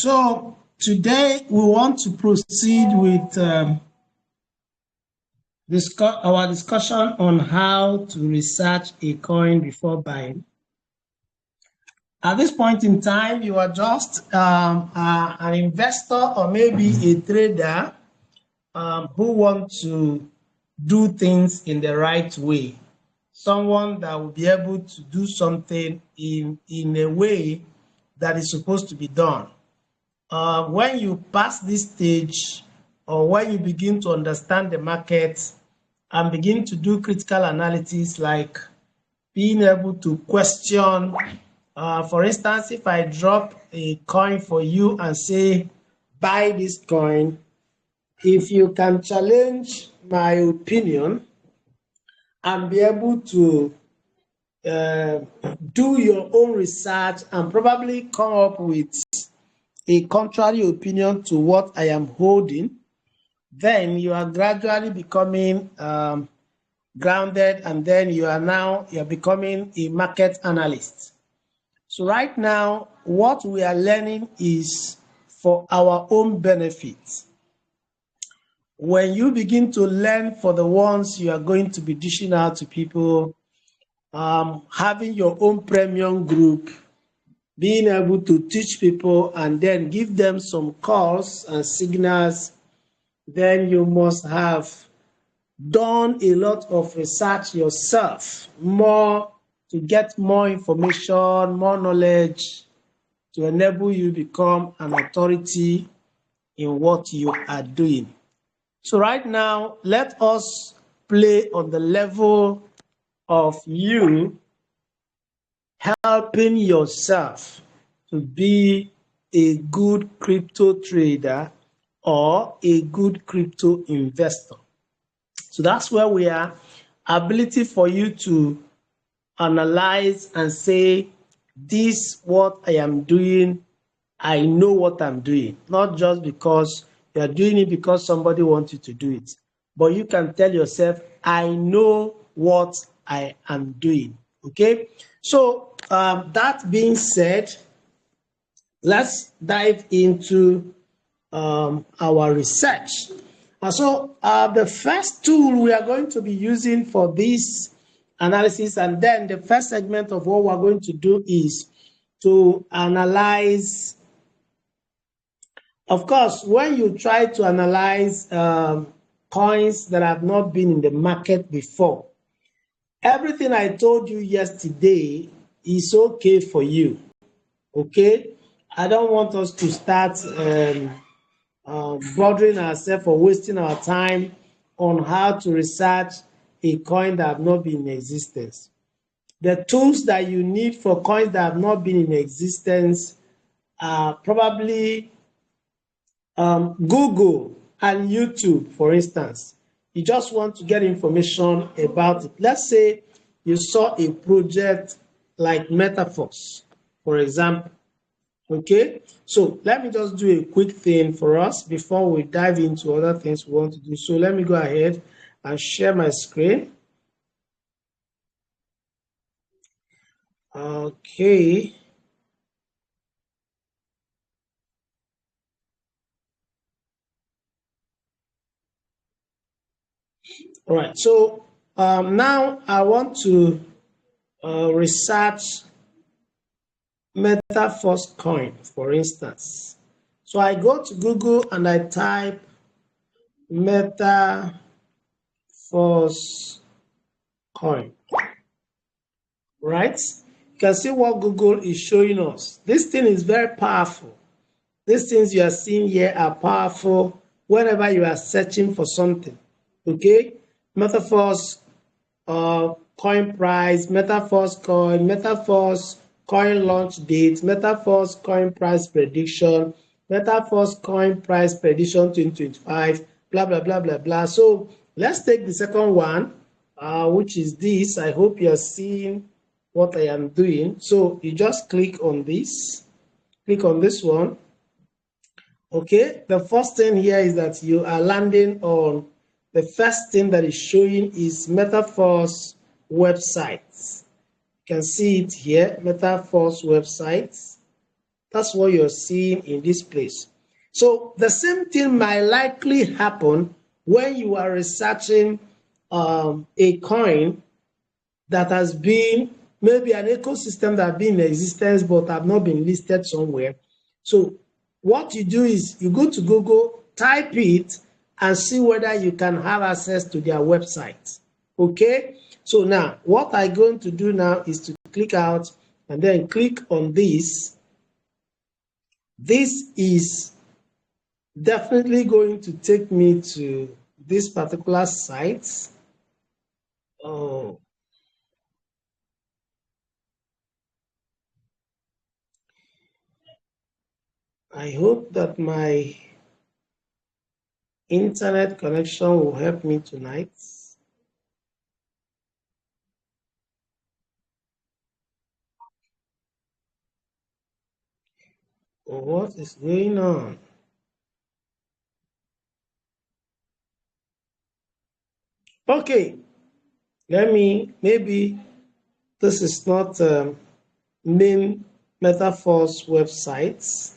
So today we want to proceed with our discussion on how to research a coin before buying. At this point in time, you are just an investor or maybe a trader who wants to do things in the right way. Someone that will be able to do something in a way that is supposed to be done. When you pass this stage, or when you begin to understand the market and begin to do critical analysis, like being able to question, for instance, if I drop a coin for you and say, buy this coin, if you can challenge my opinion and be able to do your own research and probably come up with a contrary opinion to what I am holding, then you are gradually becoming grounded, and then you're becoming a market analyst. So right now, what we are learning is for our own benefit. When you begin to learn for the ones you are going to be dishing out to people, having your own premium group, being able to teach people and then give them some calls and signals, then you must have done a lot of research yourself, more to get more information, more knowledge to enable you become an authority in what you are doing. So right now, let us play on the level of you helping yourself to be a good crypto trader or a good crypto investor. So that's where we are. Ability for you to analyze and say, this what I am doing, I know what I'm doing. Not just because you are doing it because somebody wants you to do it, but you can tell yourself, I know what I am doing. Okay? So that being said, let's dive into our research. So the first tool we are going to be using for this analysis, and then the first segment of what we're going to do is to analyze. Of course, when you try to analyze coins that have not been in the market before, everything I told you yesterday is okay for you. Okay? I don't want us to start bothering ourselves or wasting our time on how to research a coin that have not been in existence. The tools that you need for coins that have not been in existence are probably Google and YouTube, for instance. You just want to get information about it. Let's say you saw a project like Metaverse, for example. Okay, so let me just do a quick thing for us before we dive into other things we want to do. So let me go ahead and share my screen. Okay. All right, so now I want to research Metaverse coin, for instance. So I go to Google and I type Metaverse coin, right? You can see what Google is showing us. This thing is very powerful. These things you are seeing here are powerful whenever you are searching for something, okay? Metaverse coin price, Metaverse coin launch date, Metaverse coin price prediction, Metaverse coin price prediction 2025, blah, blah, blah, blah, blah. So let's take the second one, which is this. I hope you're seeing what I am doing. So you just click on this one. Okay, the first thing here is that you are landing on the first thing that is showing is Metaverse websites. You can see it here, Metaverse websites. That's what you're seeing in this place. So the same thing might likely happen when you are researching a coin that has been maybe an ecosystem that has been in existence but have not been listed somewhere. So what you do is you go to Google, type it, and see whether you can have access to their website. Okay? So now, what I'm going to do now is to click out and then click on this. This is definitely going to take me to this particular site. Oh. I hope that my internet connection will help me tonight. What is going on? Okay, maybe this is not main Metaforce websites.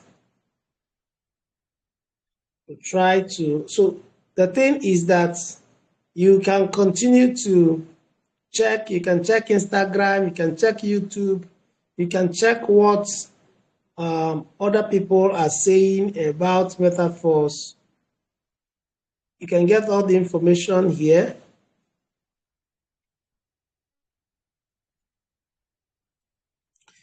We'll try to, so the thing is that you can continue to check, you can check Instagram, you can check YouTube, you can check what other people are saying about Metaforce. You can get all the information here.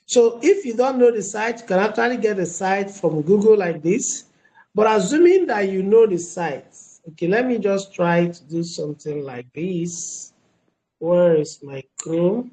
So if you don't know the site, you can actually get the site from Google like this. But assuming that you know the site, okay, let me just try to do something like this. Where is my Chrome?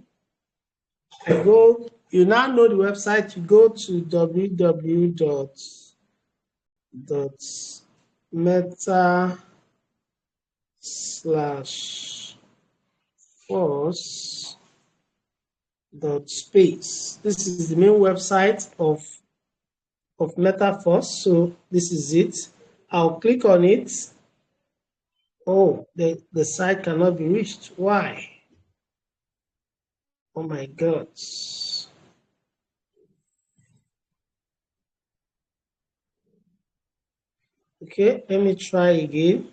You now know the website, you go to www.metaforce.space. This is the main website of Metaforce. So this is it. I'll click on it. Oh, the site cannot be reached. Why? Oh my God. Okay, let me try again.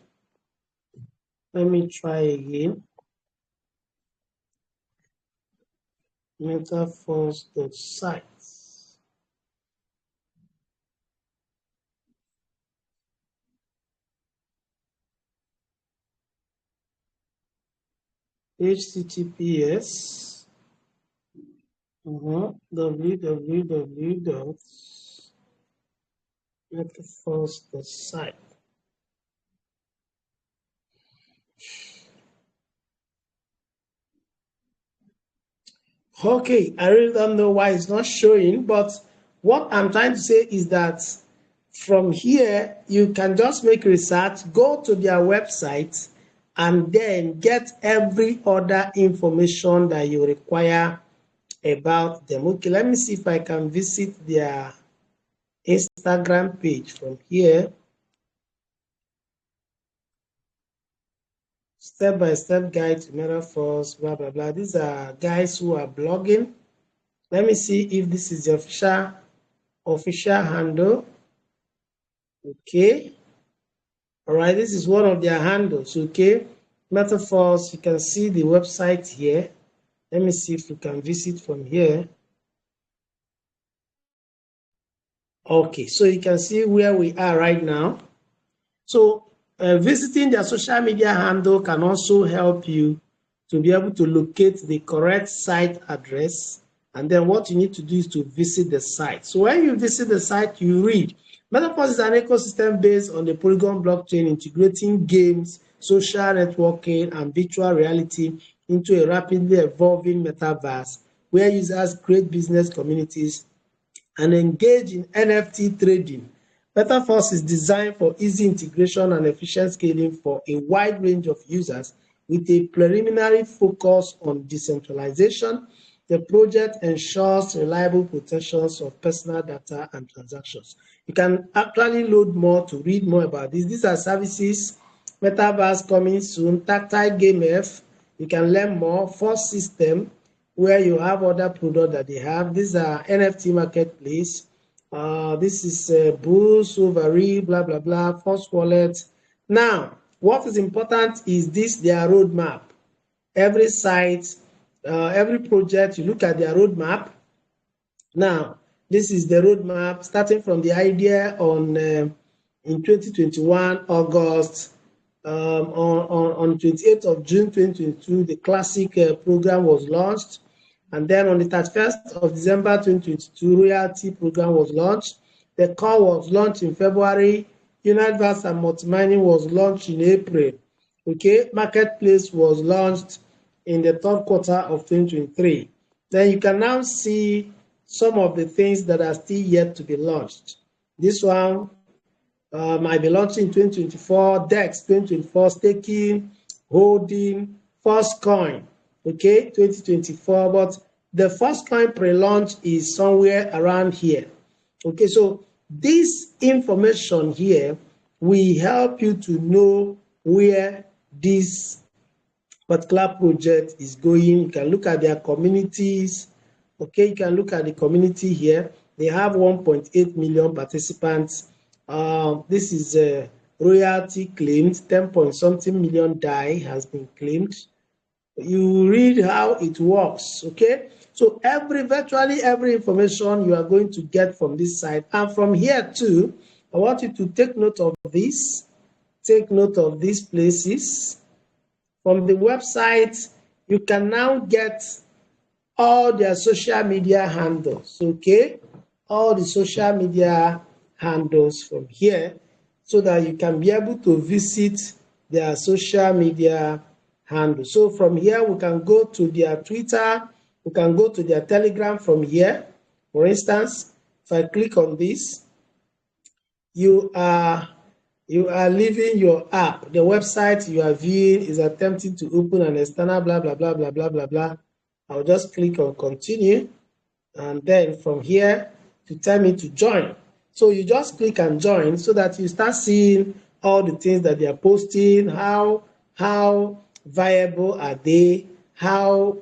Metaforce.site. HTTPS www.metaforce.site. Okay, I really don't know why it's not showing, but what I'm trying to say is that from here, you can just make research, go to their website, and then get every other information that you require about them. Okay, let me see if I can visit their Instagram page from here. Step-by-step guide to Metaforce, blah, blah, blah. These are guys who are blogging. Let me see if this is the official handle. Okay. All right, this is one of their handles. Okay. Metaforce, you can see the website here. Let me see if we can visit from here. Okay, so you can see where we are right now. So visiting their social media handle can also help you to be able to locate the correct site address. And then what you need to do is to visit the site. So when you visit the site, you read. Metaforce is an ecosystem based on the Polygon blockchain, integrating games, social networking, and virtual reality into a rapidly evolving metaverse where users create business communities and engage in NFT trading. Metaforce is designed for easy integration and efficient scaling for a wide range of users with a preliminary focus on decentralization. The project ensures reliable protections of personal data and transactions. You can actually load more to read more about this. These are services, Metaverse coming soon, Tactile Game F. You can learn more, Force System, where you have other products that they have. These are NFT marketplace, This is Bruce, Ovary, blah, blah, blah, First Wallet. Now, what is important is this, their roadmap. Every site, every project, you look at their roadmap. Now, this is the roadmap starting from the idea on in 2021, August, on 28th of June 2022, the classic program was launched. And then on the 31st of December 2022, royalty program was launched. The core was launched in February. Universe and multi-mining was launched in April. Okay, marketplace was launched in the third quarter of 2023. Then you can now see some of the things that are still yet to be launched. This one might be launching in 2024, DEX 2024, staking, holding, first coin, okay, 2024. But the first coin pre-launch is somewhere around here. Okay, so this information here will help you to know where this particular project is going. You can look at their communities. Okay, you can look at the community here. They have 1.8 million participants. This is royalty claimed, 10 point something million DAI has been claimed. You read how it works, okay? So virtually every information you are going to get from this site. And from here too, I want you to take note of this. Take note of these places. From the website, you can now get all their social media handles, okay? All the social media handles from here so that you can be able to visit their social media handles. So from here, we can go to their Twitter, we can go to their Telegram from here. For instance, if I click on this, you are leaving your app. The website you are viewing is attempting to open an external blah, blah, blah, blah, blah, blah, blah. I'll just click on continue. And then from here, to tell me to join. So you just click and join so that you start seeing all the things that they are posting, how viable are they, how,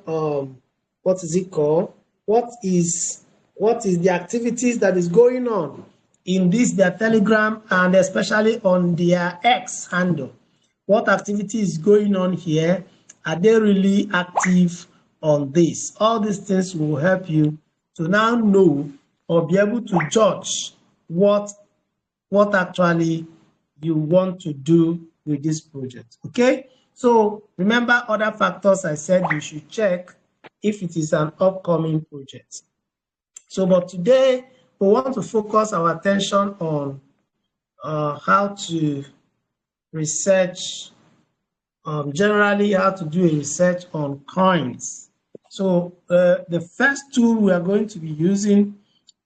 what is it called? What is the activities that is going on in this, their Telegram, and especially on their X handle. What activity is going on here? Are they really active on this? All these things will help you to now know or be able to judge what actually you want to do with this project. Okay, so remember other factors I said you should check if it is an upcoming project. So but today we want to focus our attention on how to research, generally how to do a research on coins. So the first tool we are going to be using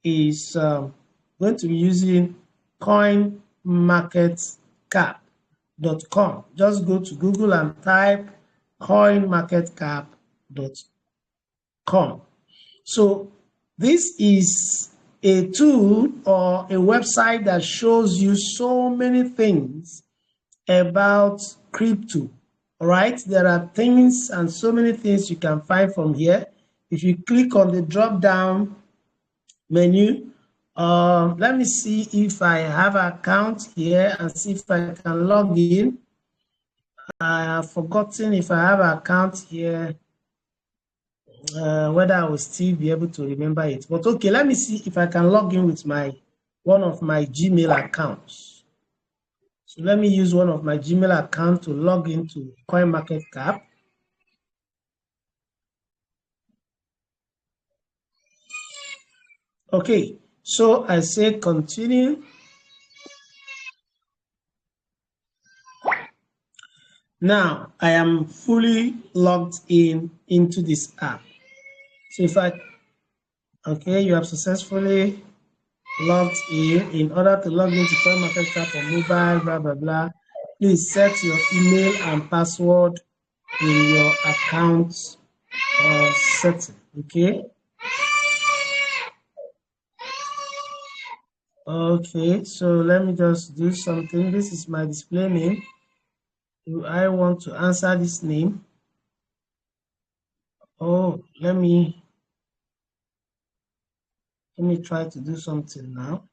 is going to be using coinmarketcap.com. Just go to Google and type coinmarketcap.com. So this is a tool or a website that shows you so many things about crypto. All right, there are things and so many things you can find from here. If you click on the drop down menu, let me see if I have an account here and see if I can log in. I have forgotten if I have an account here, whether I will still be able to remember it. But okay, let me see if I can log in with one of my Gmail accounts. So let me use one of my Gmail accounts to log into CoinMarketCap. Okay, so I say continue. Now I am fully logged into this app. So if okay, you have successfully logged in. In order to log into CoinMarketCap on mobile, blah, blah, blah, please set your email and password in your account setting, okay? Okay, so let me just do something. This is my display name. Do I want to answer this name? Oh, let me Let me try to do something now.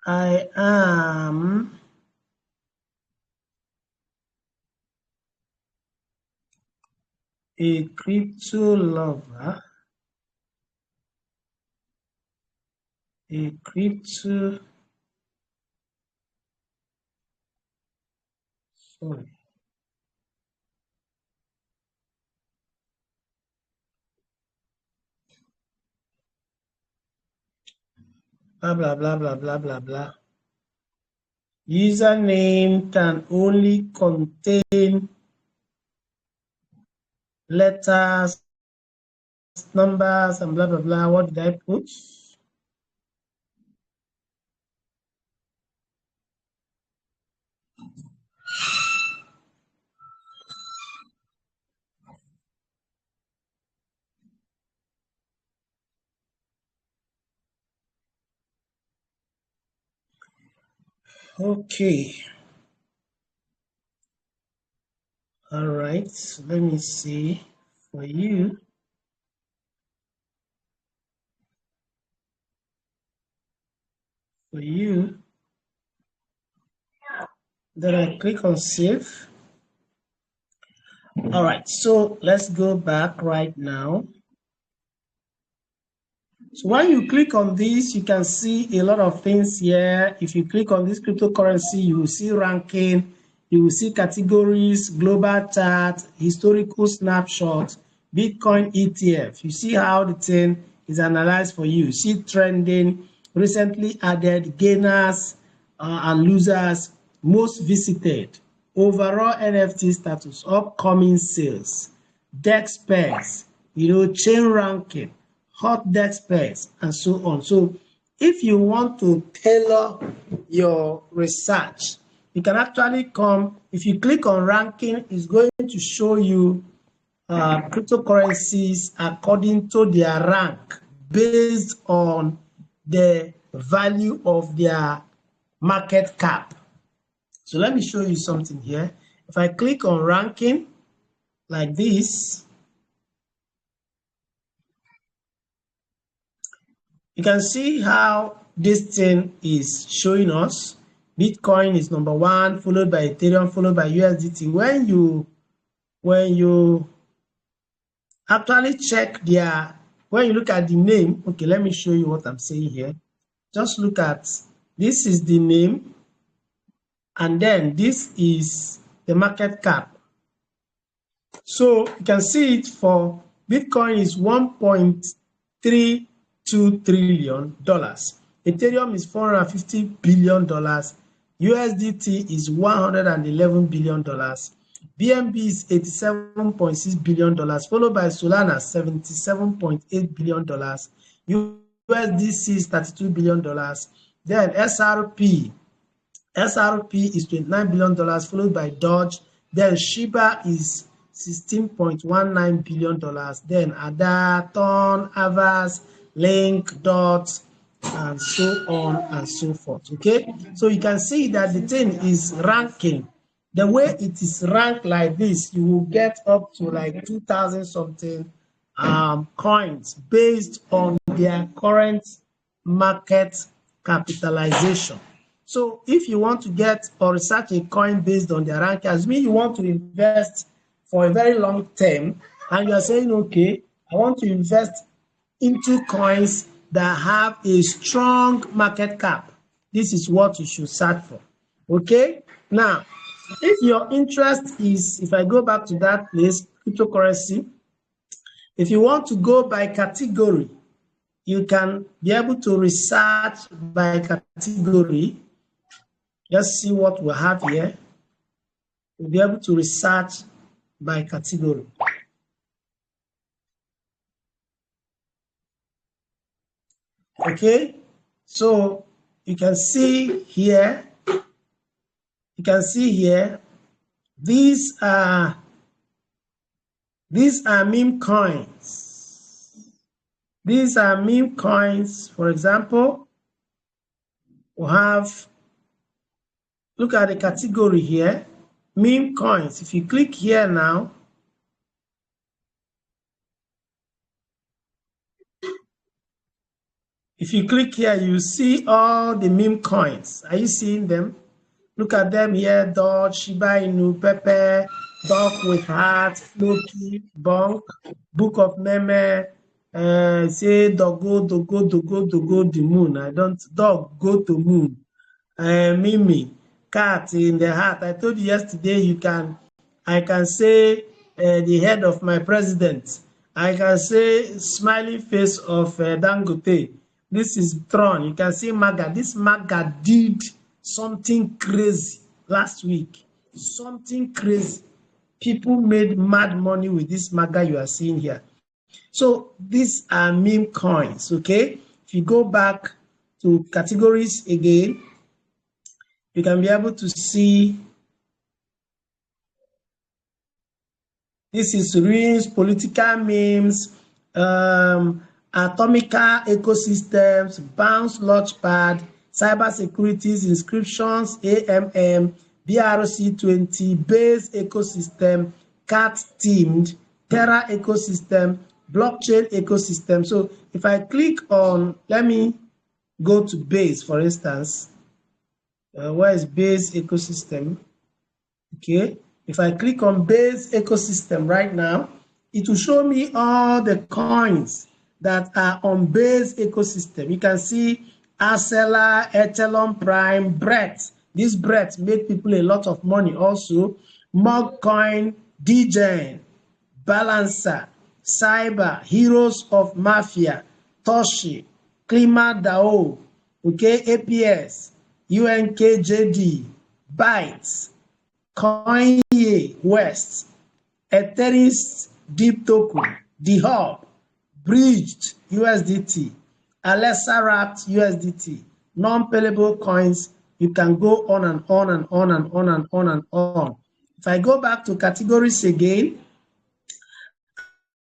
I am a crypto lover, a crypto, sorry, blah, blah, blah, blah, blah, blah, blah. Username can only contain letters, numbers, and blah, blah, blah. What did I put? Okay. All right. So let me see for you. For you. Then I click on save. All right. So let's go back right now. So when you click on this, you can see a lot of things here. If you click on this cryptocurrency, you will see ranking, you will see categories, global chart, historical snapshot, Bitcoin ETF. You see how the thing is analyzed for you. You see trending, recently added, gainers and losers, most visited, overall NFT status, upcoming sales, DEX pairs, chain ranking, hot desk specs, and so on. So if you want to tailor your research, you can actually come, if you click on ranking, it's going to show you cryptocurrencies according to their rank based on the value of their market cap. So let me show you something here. If I click on ranking like this, you can see how this thing is showing us. Bitcoin is number one, followed by Ethereum, followed by USDT. When you actually check when you look at the name, okay, let me show you what I'm saying here. Just look at, this is the name, and then this is the market cap. So you can see it for Bitcoin is $1.32 trillion. Ethereum is $450 billion. USDT is $111 billion. BNB is $87.6 billion, followed by Solana, $77.8 billion. USDC is $32 billion. Then SRP is $29 billion, followed by Doge. Then Shiba is $16.19 billion. Then Ada, Ton, Avas, Link, Dot, and so on and so forth. Okay, so you can see that the thing is ranking. The way it is ranked like this, you will get up to like 2,000 something coins based on their current market capitalization. So if you want to get or research a coin based on their rank, as mean you want to invest for a very long term, and you are saying, okay, I want to invest into coins that have a strong market cap. This is what you should search for. Okay, now if your interest is, if I go back to that place, cryptocurrency, if you want to go by category, you can be able to research by category. Let's see what we have here. We'll be able to research by category. Okay, so you can see here, these are meme coins. These are meme coins. For example, we have, look at the category here, meme coins. If you click here now, If you click here, you see all the meme coins. Are you seeing them? Look at them here: Dodge, Shiba Inu, Pepe, Dog with Heart, Floki, Bonk, Book of Meme, say Dogo, Dogo, Dogo, Dogo, the moon. I don't, dog, go to moon. Mimi, cat in the heart. I told you yesterday I can say the head of my president. I can say smiling face of Dangote. This is Tron. You can see Maga. This Maga did something crazy last week. Something crazy. People made mad money with this Maga you are seeing here. So these are meme coins, okay? If you go back to categories again, you can be able to see this is ruins, political memes, atomical ecosystems, bounce launchpad, cyber securities, inscriptions, AMM, BRC20, base ecosystem, cat teamed, Terra ecosystem, blockchain ecosystem. So if I click on, let me go to base, for instance. Where is base ecosystem? Okay, if I click on base ecosystem right now, it will show me all the coins that are on base ecosystem. You can see Arcela, Echelon Prime, Brett. This Brett made people a lot of money also. Mogcoin, DGen, Balancer, Cyber, Heroes of Mafia, Toshi, Klima DAO, okay, APS, UNKJD, Bytes, Kanye West, Ethereum Deep Token, The Hub, Bridged USDT, Alexa Wrapped USDT, non-payable coins. You can go on and on and on and on and on and on. If I go back to categories again,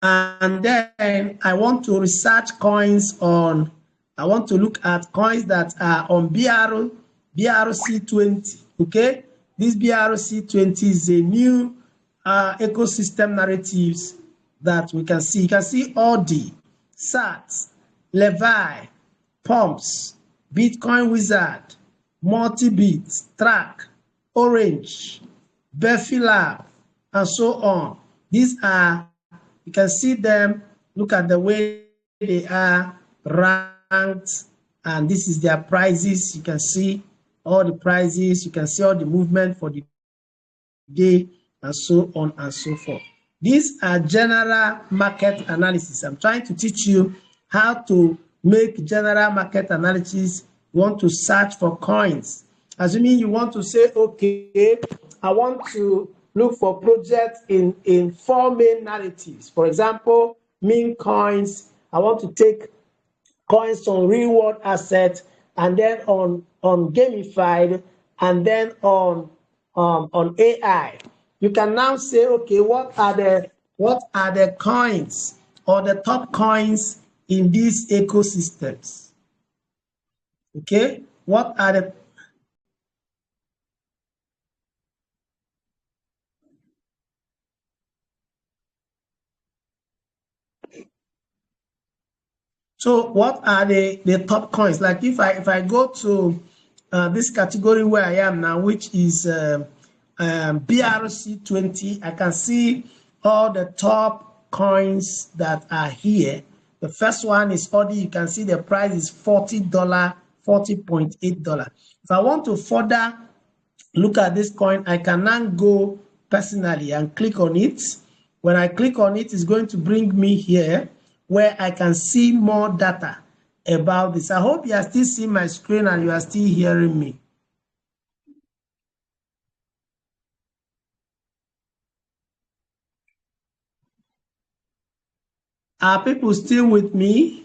and then I want to research coins on, I want to look at coins that are on BRC20, okay? This BRC20 is a new ecosystem narratives that we can see. You can see Audi, SAT, Levi, Pumps, Bitcoin Wizard, Multibit, Track, Orange, Buffy Lab, and so on. These are, you can see them, look at the way they are ranked, and this is their prices. You can see all the prices, you can see all the movement for the day, and so on and so forth. These are general market analysis. I'm trying to teach you how to make general market analysis. You want to search for coins. Assuming you want to say, okay, I want to look for projects in 4 main narratives. For example, meme coins. I want to take coins on real world assets, and then on gamified, and then on AI. You can now say, okay, what are the coins or the top coins in these ecosystems? Okay, what are the top coins? Like if I go to this category where I am now, which is BRC20, I can see all the top coins that are here. The first one is Audi. You can see the price is $40, $40.8. If I want to further look at this coin, I can now go personally and click on it. When I click on it, it's going to bring me here where I can see more data about this. I hope you are still seeing my screen and you are still hearing me. Are people still with me?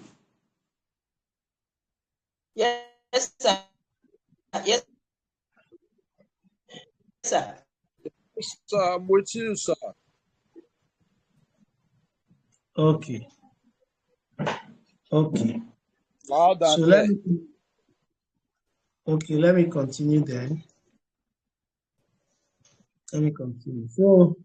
Yes, sir. Yes, sir. Sir, I'm with you, sir. Okay. Okay. Loud and So clear. let me continue then. Let me continue. So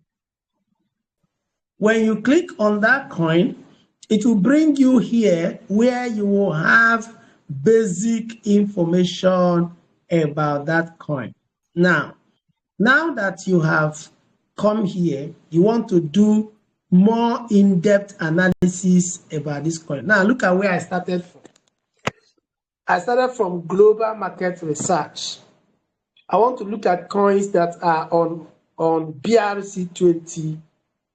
when you click on that coin, it will bring you here where you will have basic information about that coin. Now that you have come here, you want to do more in-depth analysis about this coin. Now look at where I started from. I started from global market research. I want to look at coins that are on BRC20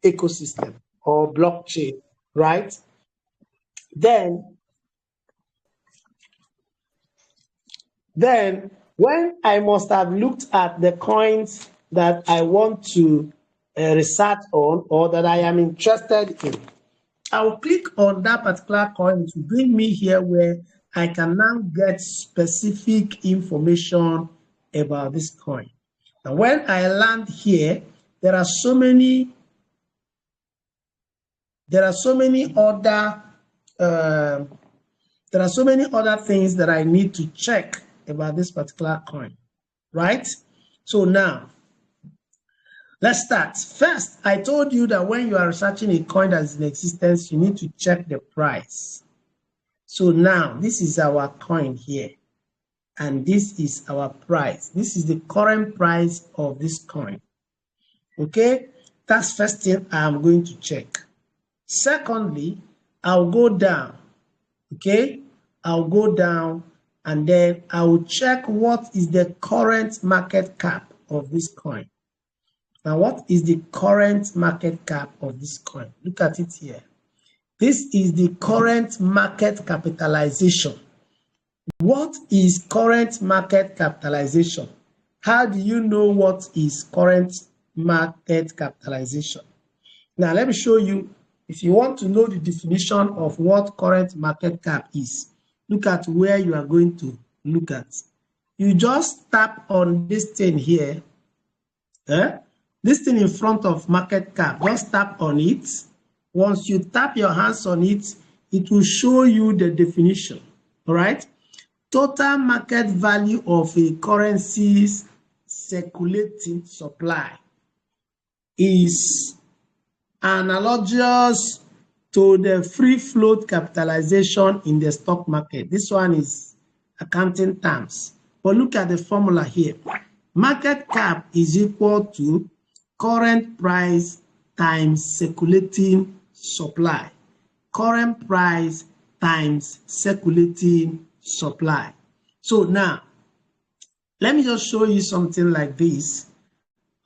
ecosystem or blockchain, right? Then when I must have looked at the coins that I want to research on or that I am interested in, I'll click on that particular coin to bring me here where I can now get specific information about this coin. And when I land here, there are so many other things that I need to check about this particular coin, right? So now, let's start. First, I told you that when you are researching a coin that is in existence, you need to check the price. So now, this is our coin here, and this is our price. This is the current price of this coin. Okay, that's first thing I'm going to check. Secondly, I'll go down. Okay, I'll go down and then I will check what is the current market cap of this coin. Now, what is the current market cap of this coin? Look at it here. This is the current market capitalization. What is current market capitalization? How do you know what is current market capitalization? Now, let me show you. If you want to know the definition of what current market cap is, look at where you are going to look at. You just tap on this thing here. This thing in front of market cap, just tap on it. Once you tap your hands on it, it will show you the definition. All right? Total market value of a currency's circulating supply is analogous to the free float capitalization in the stock market. This one is accounting terms. But look at the formula here. Market cap is equal to current price times circulating supply. Current price times circulating supply. So now, let me just show you something like this.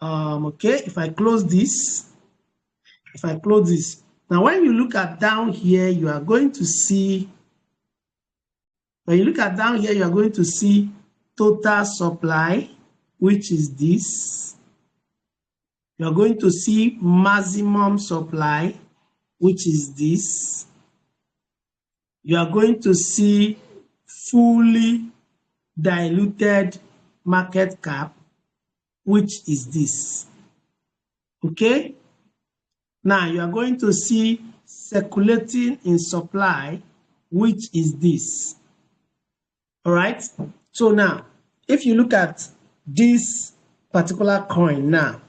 Okay, if I close this, now when you look at down here, you are going to see, total supply, which is this. You are going to see maximum supply, which is this. You are going to see fully diluted market cap, which is this. Okay? Now you are going to see circulating in supply, which is this. All right? So now, if you look at this particular coin now,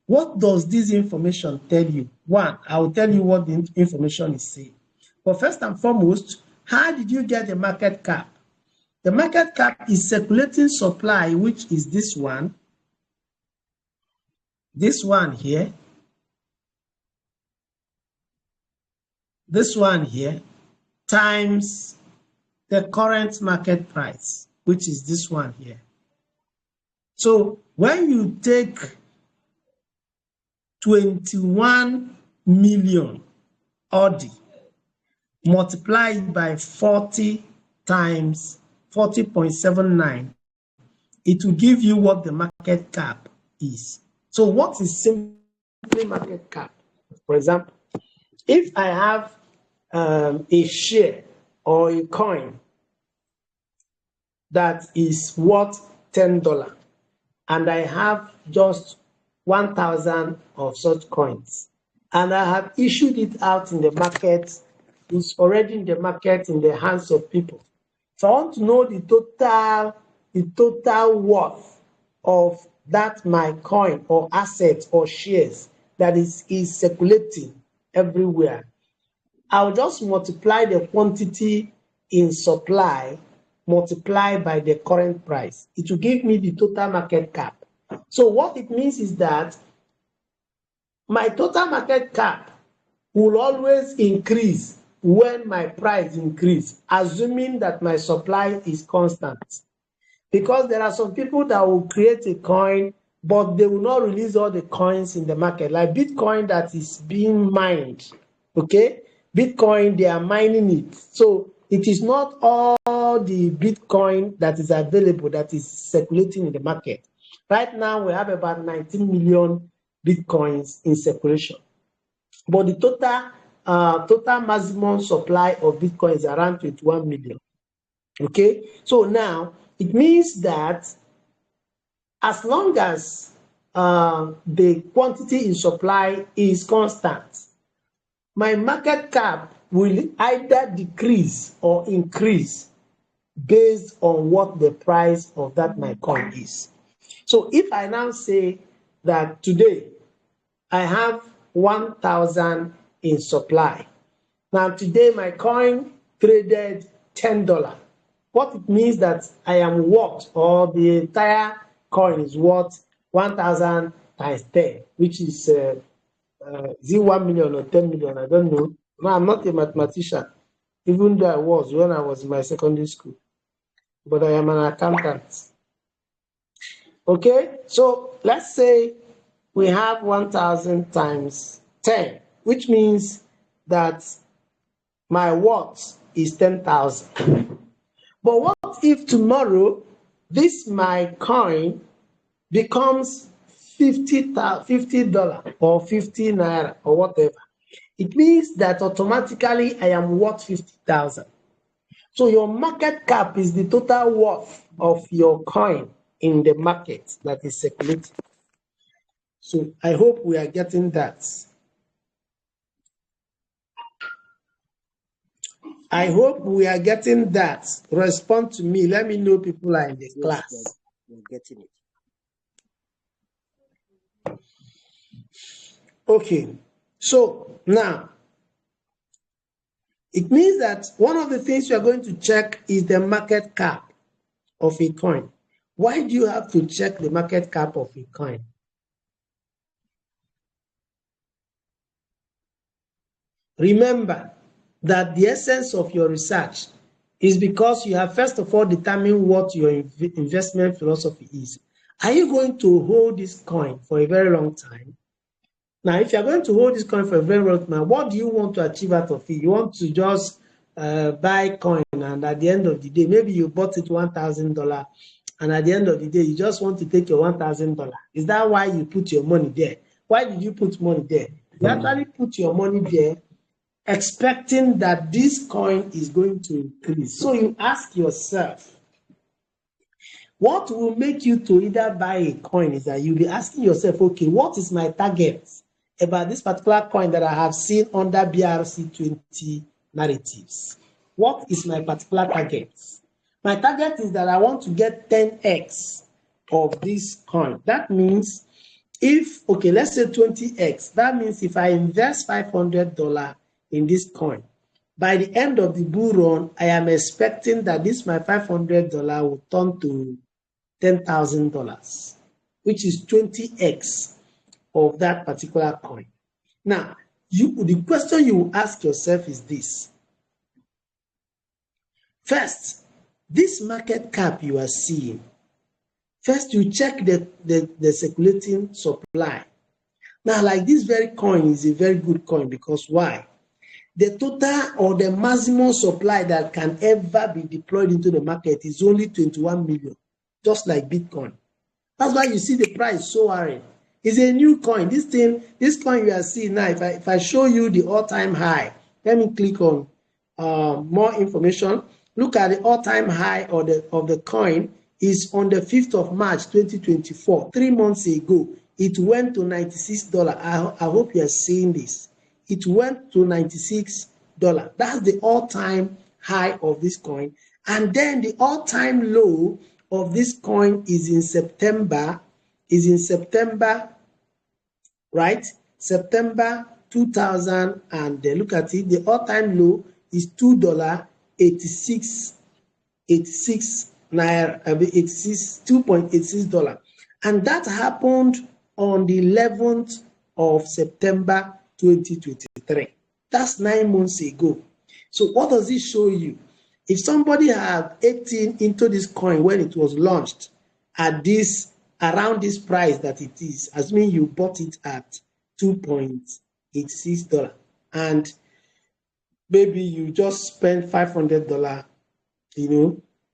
what does this information tell you? One, I will tell you what the information is saying. But first and foremost, how did you get the market cap? The market cap is circulating supply, which is this one here, this one here, times the current market price, which is this one here. So when you take 21 million ODI, multiply it by 40 times 40.79, it will give you what the market cap is. So what is simply market cap? For example, if I have a share or a coin that is worth $10 and I have just 1,000 of such coins and I have issued it out in the market, it's already in the market in the hands of people. So I want to know the total worth of that my coin or assets or shares that is circulating everywhere. I'll just multiply the quantity in supply multiply by the current price. It will give me the total market cap. So what it means is that my total market cap will always increase when my price increase, assuming that my supply is constant. Because there are some people that will create a coin, but they will not release all the coins in the market, like Bitcoin that is being mined. Okay, Bitcoin, they are mining it. So it is not all the Bitcoin that is available that is circulating in the market. Right now, we have about 19 million Bitcoins in circulation. But the total maximum supply of Bitcoin is around 21 million. Okay, so now it means that as long as the quantity in supply is constant, my market cap will either decrease or increase based on what the price of that my coin is. So if I now say that today I have 1,000 in supply. Now today my coin traded $10. What it means that I am worth, or the entire coin is worth 1,000 times 10, which is 1 million or 10 million, I don't know. No, I'm not a mathematician, even though I was when I was in my secondary school, but I am an accountant. Okay, so let's say we have 1,000 times 10, which means that my worth is 10,000. But what if tomorrow this my coin becomes $50 or 50 naira or whatever? It means that automatically I am worth 50,000. So your market cap is the total worth of your coin in the market that is circulating. So I hope we are getting that. I hope we are getting that. Respond to me. Let me know people are in the class. We're getting it. Okay. So now, it means that one of the things you are going to check is the market cap of a coin. Why do you have to check the market cap of a coin? Remember that the essence of your research is because you have first of all determined what your investment philosophy is. Are you going to hold this coin for a very long time? Now, if you're going to hold this coin for a very long time, what do you want to achieve out of it? You want to just buy coin, and at the end of the day, maybe you bought it $1,000, and at the end of the day, you just want to take your $1,000. Is that why you put your money there? Why did you put money there? You actually put your money there expecting that this coin is going to increase. So you ask yourself, what will make you to either buy a coin is that you'll be asking yourself, okay, what is my target about this particular coin that I have seen under BRC20 narratives? What is my particular target? My target is that I want to get 10x of this coin. That means if, okay, let's say 20x, that means if I invest $500 in this coin, by the end of the bull run, I am expecting that this my $500 will turn to $10,000, which is 20x of that particular coin. Now, the question you will ask yourself is this. First, this market cap you are seeing, first you check the circulating supply. Now, like this very coin is a very good coin because why? The total or the maximum supply that can ever be deployed into the market is only 21 million, just like Bitcoin. That's why you see the price soaring. It's a new coin. This coin you are seeing now, if I show you the all-time high, let me click on more information. Look at the all-time high of the coin is on the 5th of March 2024, 3 months ago. It went to $96. I hope you are seeing this. It went to $96. That's the all-time high of this coin. And then the all-time low of this coin is in September, right? September 2000, and look at it, the all-time low is $2.86. 2.86 naira, $2.86, and that happened on the 11th of September 2023. That's 9 months ago. So what does it show you? If somebody had 18 into this coin when it was launched at this around this price that it is, assuming you bought it at $2.86, and maybe you just spend $500,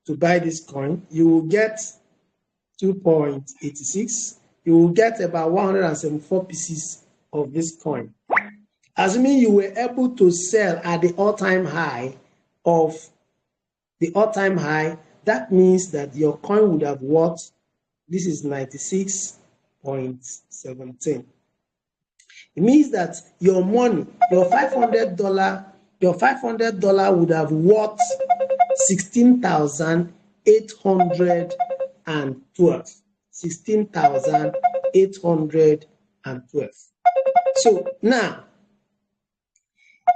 to buy this coin, you will get 2.86. You will get about 174 pieces of this coin. Assuming you were able to sell at the all-time high that means that your coin would have worth, this is 96.17. It means that your money, your $500 would have worth 16,812. 16,812. So now,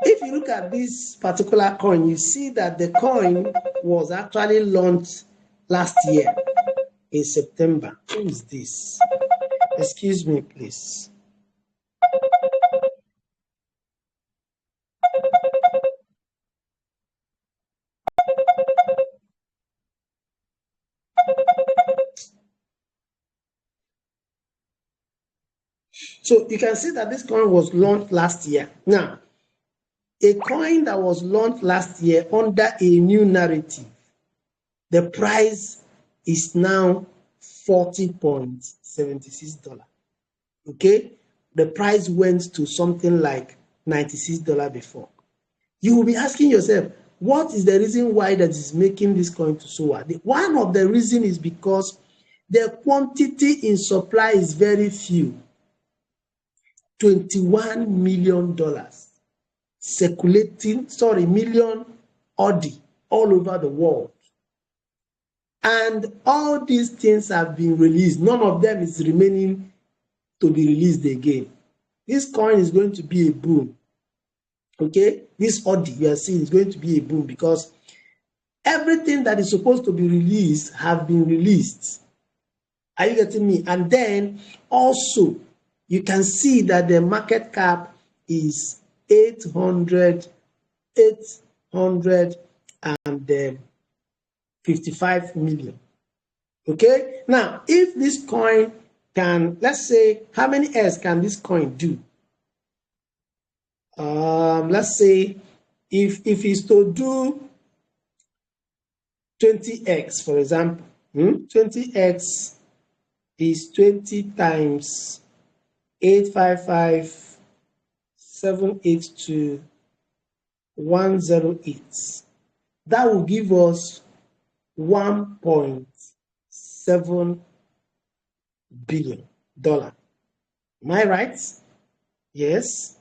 if you look at this particular coin, you see that the coin was actually launched last year in September. Who is this? Excuse me, please. So you can see that this coin was launched last year. Now, a coin that was launched last year under a new narrative, the price is now $40.76. Okay? The price went to something like $96 before. You will be asking yourself, what is the reason why that is making this coin to soar? One of the reasons is because the quantity in supply is very few. $21 million million ODI all over the world. And all these things have been released. None of them is remaining to be released again. This coin is going to be a boom. Okay? This ODI you are seeing is going to be a boom because everything that is supposed to be released have been released. Are you getting me? And then also, you can see that the market cap is 855 million. Okay? Now, if this coin can, let's say, how many S can this coin do? Let's say if it's to do 20x, for example, 20x is 20 times 855,782,108. That will give us $1.7 billion. Am I right? Yes.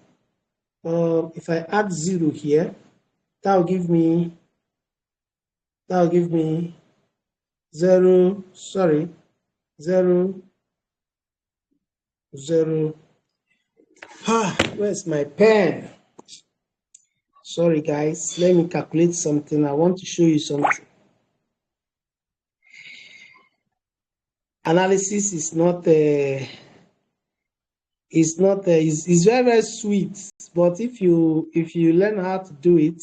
If I add 0 here, that will give me 0. Sorry, 0. Where's my pen? Sorry, guys. Let me calculate something. I want to show you something. Analysis is not it's very, very sweet, but if you learn how to do it,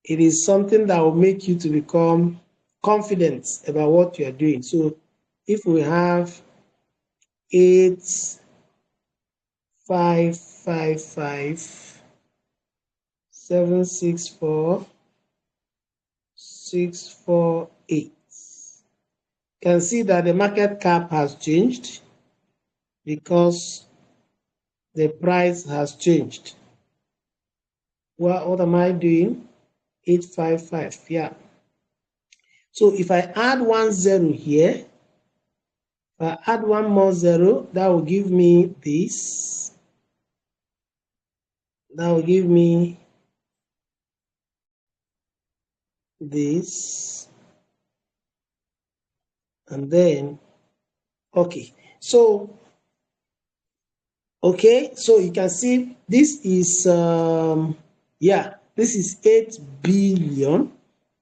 it is something that will make you to become confident about what you are doing. So if we have 8,555,764,648. Can see that the market cap has changed because the price has changed. Well, what am I doing? 855, yeah. So if I add 1 0 here, if I add 1 more 0, that will give me this. That will give me this. And then, okay. So you can see this is, this is 8 billion.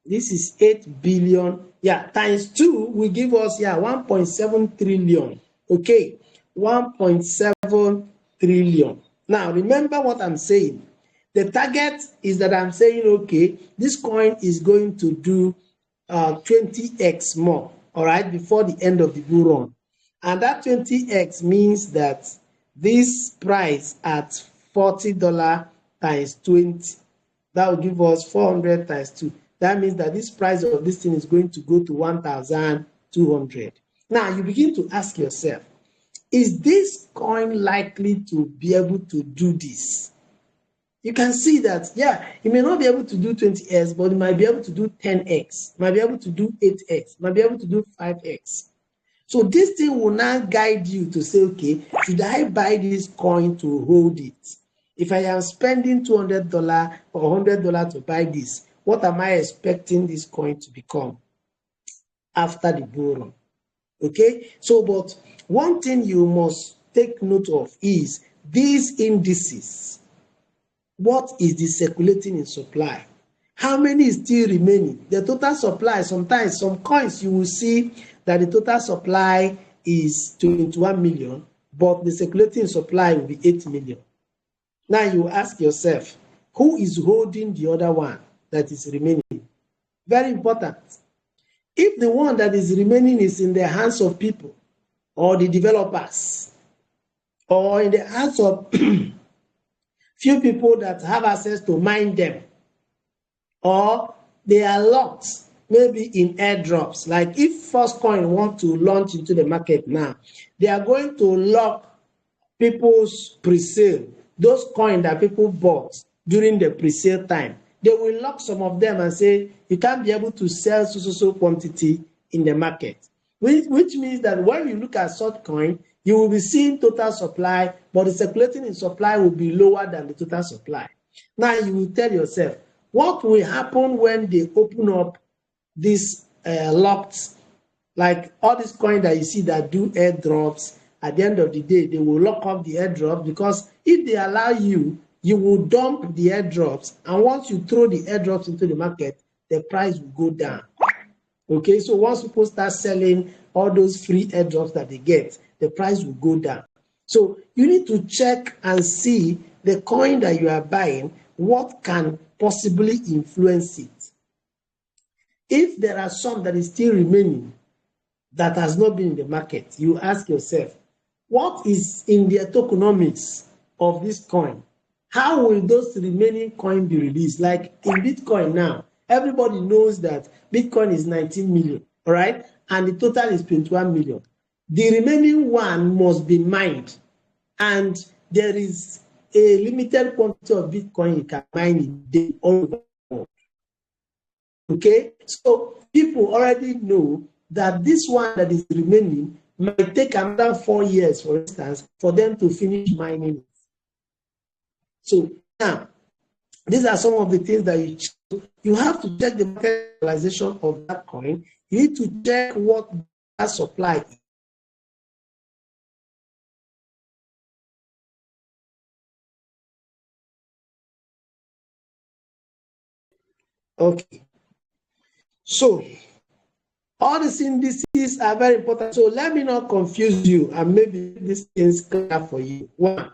This is 8 billion. Yeah, times 2 will give us 1.7 trillion. Okay, 1.7 trillion. Now remember what I'm saying. The target is that I'm saying, okay, this coin is going to do 20x more, all right, before the end of the bull run. And that 20x means that this price at $40 times 20, that will give us 400 times 2. That means that this price of this thing is going to go to 1,200. Now you begin to ask yourself, is this coin likely to be able to do this? You can see that, it may not be able to do 20x, but it might be able to do 10x, might be able to do 8x, might be able to do 5x. So this thing will now guide you to say, okay, should I buy this coin to hold it? If I am spending $200 or $100 to buy this, what am I expecting this coin to become after the bull run? Okay, so but one thing you must take note of is these indices. What is the circulating in supply? How many is still remaining? The total supply, sometimes some coins you will see that the total supply is 21 million, but the circulating supply will be 8 million. Now you ask yourself, who is holding the other one that is remaining? Very important. If the one that is remaining is in the hands of people or the developers or in the hands of few people that have access to mine them, or they are locked maybe in airdrops, like if First Coin want to launch into the market now, they are going to lock people's pre-sale, those coins that people bought during the pre-sale time. They will lock some of them and say you can't be able to sell so quantity in the market, which means that when you look at such coin, you will be seeing total supply, but the circulating in supply will be lower than the total supply. Now you will tell yourself, what will happen when they open up this locked, like all these coins that you see that do airdrops? At the end of the day, they will lock up the airdrops, because if they allow you, you will dump the airdrops, and once you throw the airdrops into the market, the price will go down. Okay, so once people start selling all those free airdrops that they get, the price will go down. So you need to check and see the coin that you are buying, what can possibly influence it. If there are some that is still remaining that has not been in the market, you ask yourself, what is in the tokenomics of this coin? How will those remaining coins be released? Like in Bitcoin now, everybody knows that Bitcoin is 19 million, all right? And the total is 21 million. The remaining one must be mined, and there is a limited quantity of Bitcoin you can mine in a day all over the world. Okay, so people already know that this one that is remaining might take another 4 years, for instance, for them to finish mining it. So now, these are some of the things that you have to check the market capitalization of that coin. You need to check what that supply is. Okay, so all these indices are very important. So let me not confuse you, and maybe this is clear for you. One,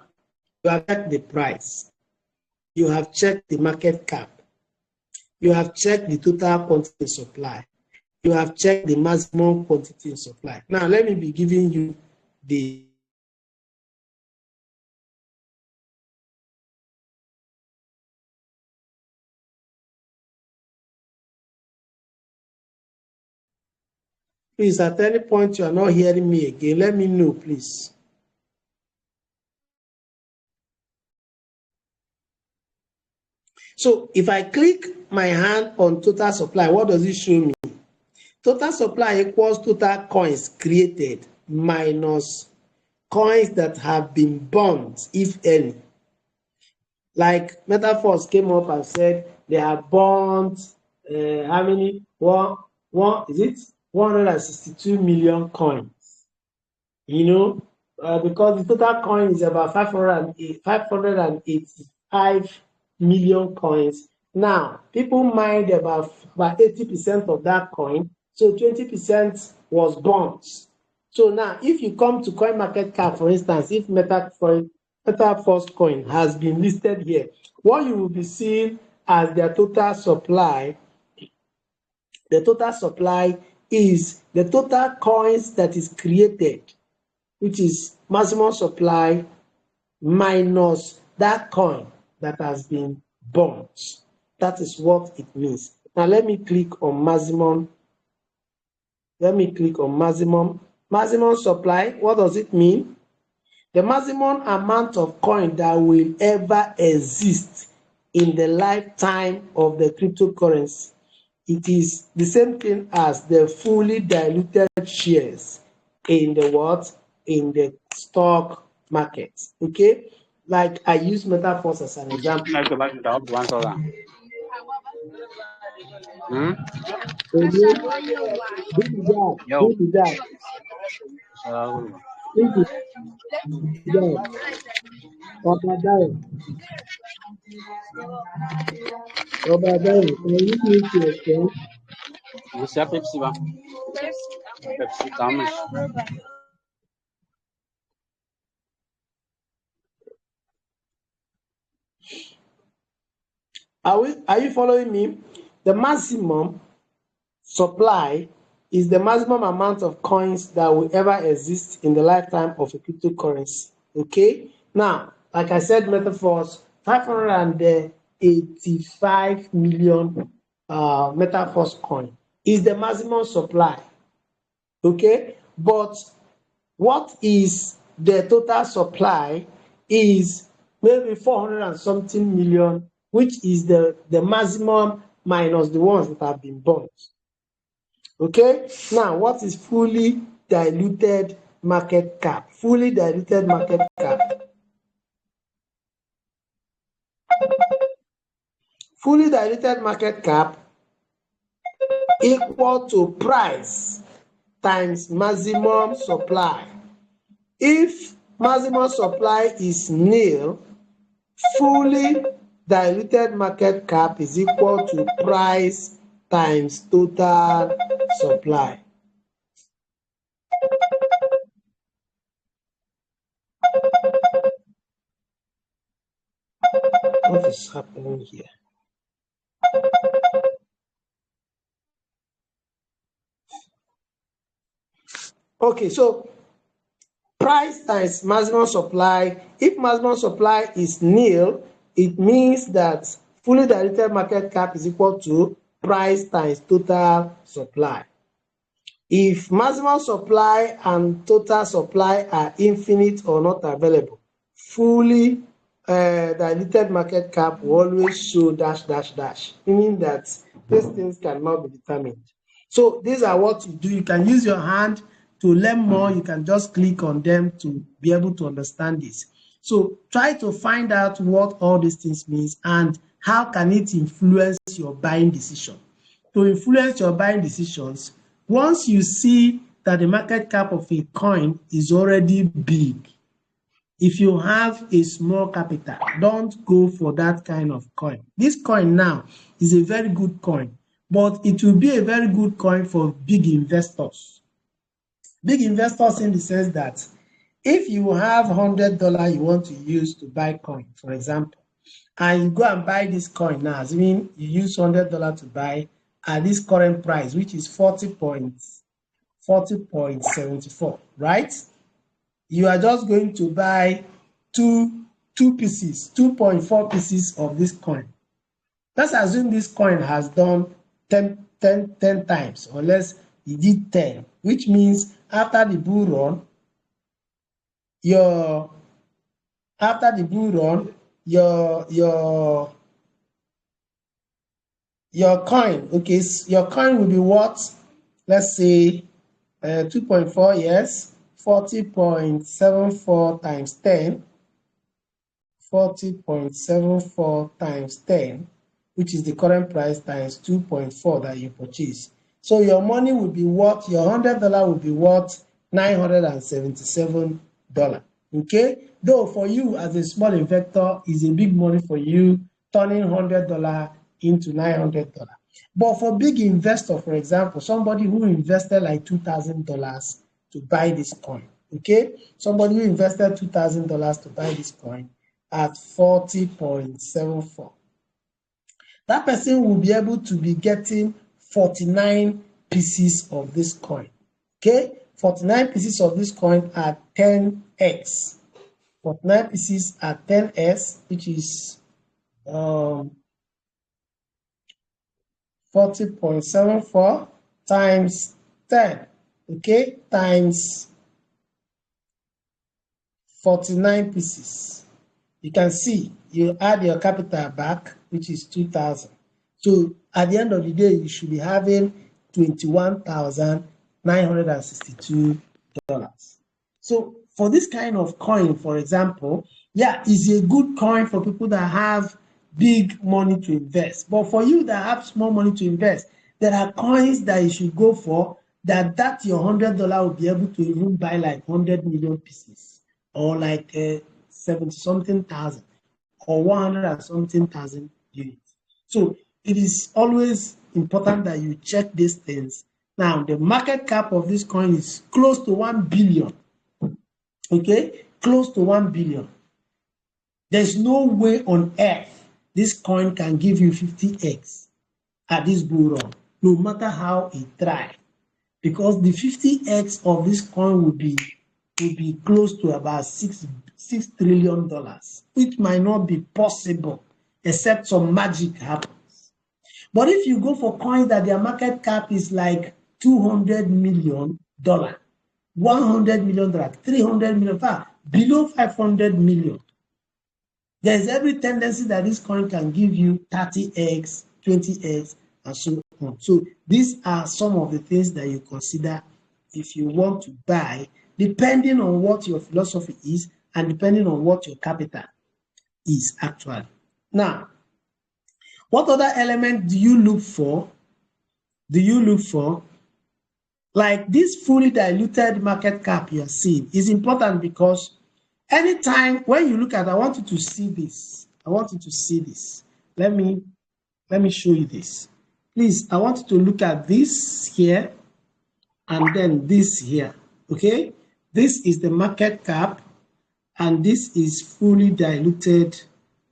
you have checked the price, you have checked the market cap, you have checked the total quantity supply, you have checked the maximum quantity supply. Now let me be giving you the please, at any point you are not hearing me again, let me know, please. So if I click my hand on total supply, what does it show me? Total supply equals total coins created minus coins that have been burned, if any. Like Metaphors came up and said they have burned how many? Is it 162 million coins? You know, because the total coin is about 585 million coins, Now, people mined about 80% of that coin, so 20% was burnt. So now, if you come to CoinMarketCap, for instance, if MetaForce coin has been listed here, what you will be seeing as their total supply, the total supply is the total coins that is created, which is maximum supply minus that coin that has been burnt. That is what it means. Now let me click on maximum. Let me click on maximum. Maximum supply, what does it mean? The maximum amount of coin that will ever exist in the lifetime of the cryptocurrency. It is the same thing as the fully diluted shares in the what? In the stock market. Okay? Like I use MetaForce as an example. Obadiah, can you mute yourself? Você é a Pepsi, va? Pepsi, calma. Are you following me? The maximum supply is the maximum amount of coins that will ever exist in the lifetime of a cryptocurrency. Okay? Now, like I said, MetaForce, 585 million MetaForce coin is the maximum supply. Okay? But what is the total supply is maybe 400 and something million, which is the maximum minus the ones that have been burnt. Okay, now what is fully diluted market cap? Fully diluted market cap. Fully diluted market cap equal to price times maximum supply. If maximum supply is nil, fully diluted market cap is equal to price times total supply. What is happening here? Okay, so price times maximum supply. If maximum supply is nil, it means that fully diluted market cap is equal to price times total supply. If maximum supply and total supply are infinite or not available, fully diluted market cap will always show dash, dash, dash, meaning that these things cannot be determined. So these are what you do. You can use your hand to learn more. You can just click on them to be able to understand this. So try to find out what all these things means and how can it influence your buying decision. To influence your buying decisions, once you see that the market cap of a coin is already big, if you have a small capital, don't go for that kind of coin. This coin now is a very good coin, but it will be a very good coin for big investors. Big investors in the sense that if you have $100 you want to use to buy coin, for example, and you go and buy this coin now, I mean you use $100 to buy at this current price, which is 40.74, right? You are just going to buy two pieces, 2.4 pieces of this coin. Let's assume this coin has done 10 times, or less you did 10, which means after the bull run, your coin, okay, your coin will be what? Let's say 2.4, yes, 40.74 times 10, 40.74 times 10, which is the current price, times 2.4 that you purchase. So your money will be what? Your $100 will be what? $977. Okay? Though for you as a small investor, is a big money for you, turning $100 into $900. But for big investor, for example, somebody who invested like $2,000 to buy this coin, okay? Somebody who invested $2,000 to buy this coin at 40.74. That person will be able to be getting 49 pieces of this coin, okay? 49 pieces of this coin at 10x. 49 pieces at 10x, which is 40.74 times 10, okay, times 49 pieces. You can see you add your capital back, which is 2,000. So at the end of the day, you should be having $21,962. So for this kind of coin, for example, yeah, it's a good coin for people that have big money to invest. But for you that have small money to invest, there are coins that you should go for that your $100 will be able to even buy like 100 million pieces, or like 70-something thousand, or 100 and something thousand units. So it is always important that you check these things. Now, the market cap of this coin is close to 1 billion. Okay, close to 1 billion. There's no way on earth this coin can give you 50x at this bull run, no matter how it tries, because the 50x of this coin will be close to about $6 trillion, which might not be possible except some magic happens. But if you go for coins that their market cap is like $200 million, $100 million, $300 million, below 500 million, there's every tendency that this coin can give you 30x, 20x, and so on. So these are some of the things that you consider if you want to buy, depending on what your philosophy is and depending on what your capital is actually. Now, what other element do you look for? Like this fully diluted market cap you're seeing is important because anytime when you look at, I want you to see this. Let me show you this. Please, I want you to look at this here and then this here, okay? This is the market cap and this is fully diluted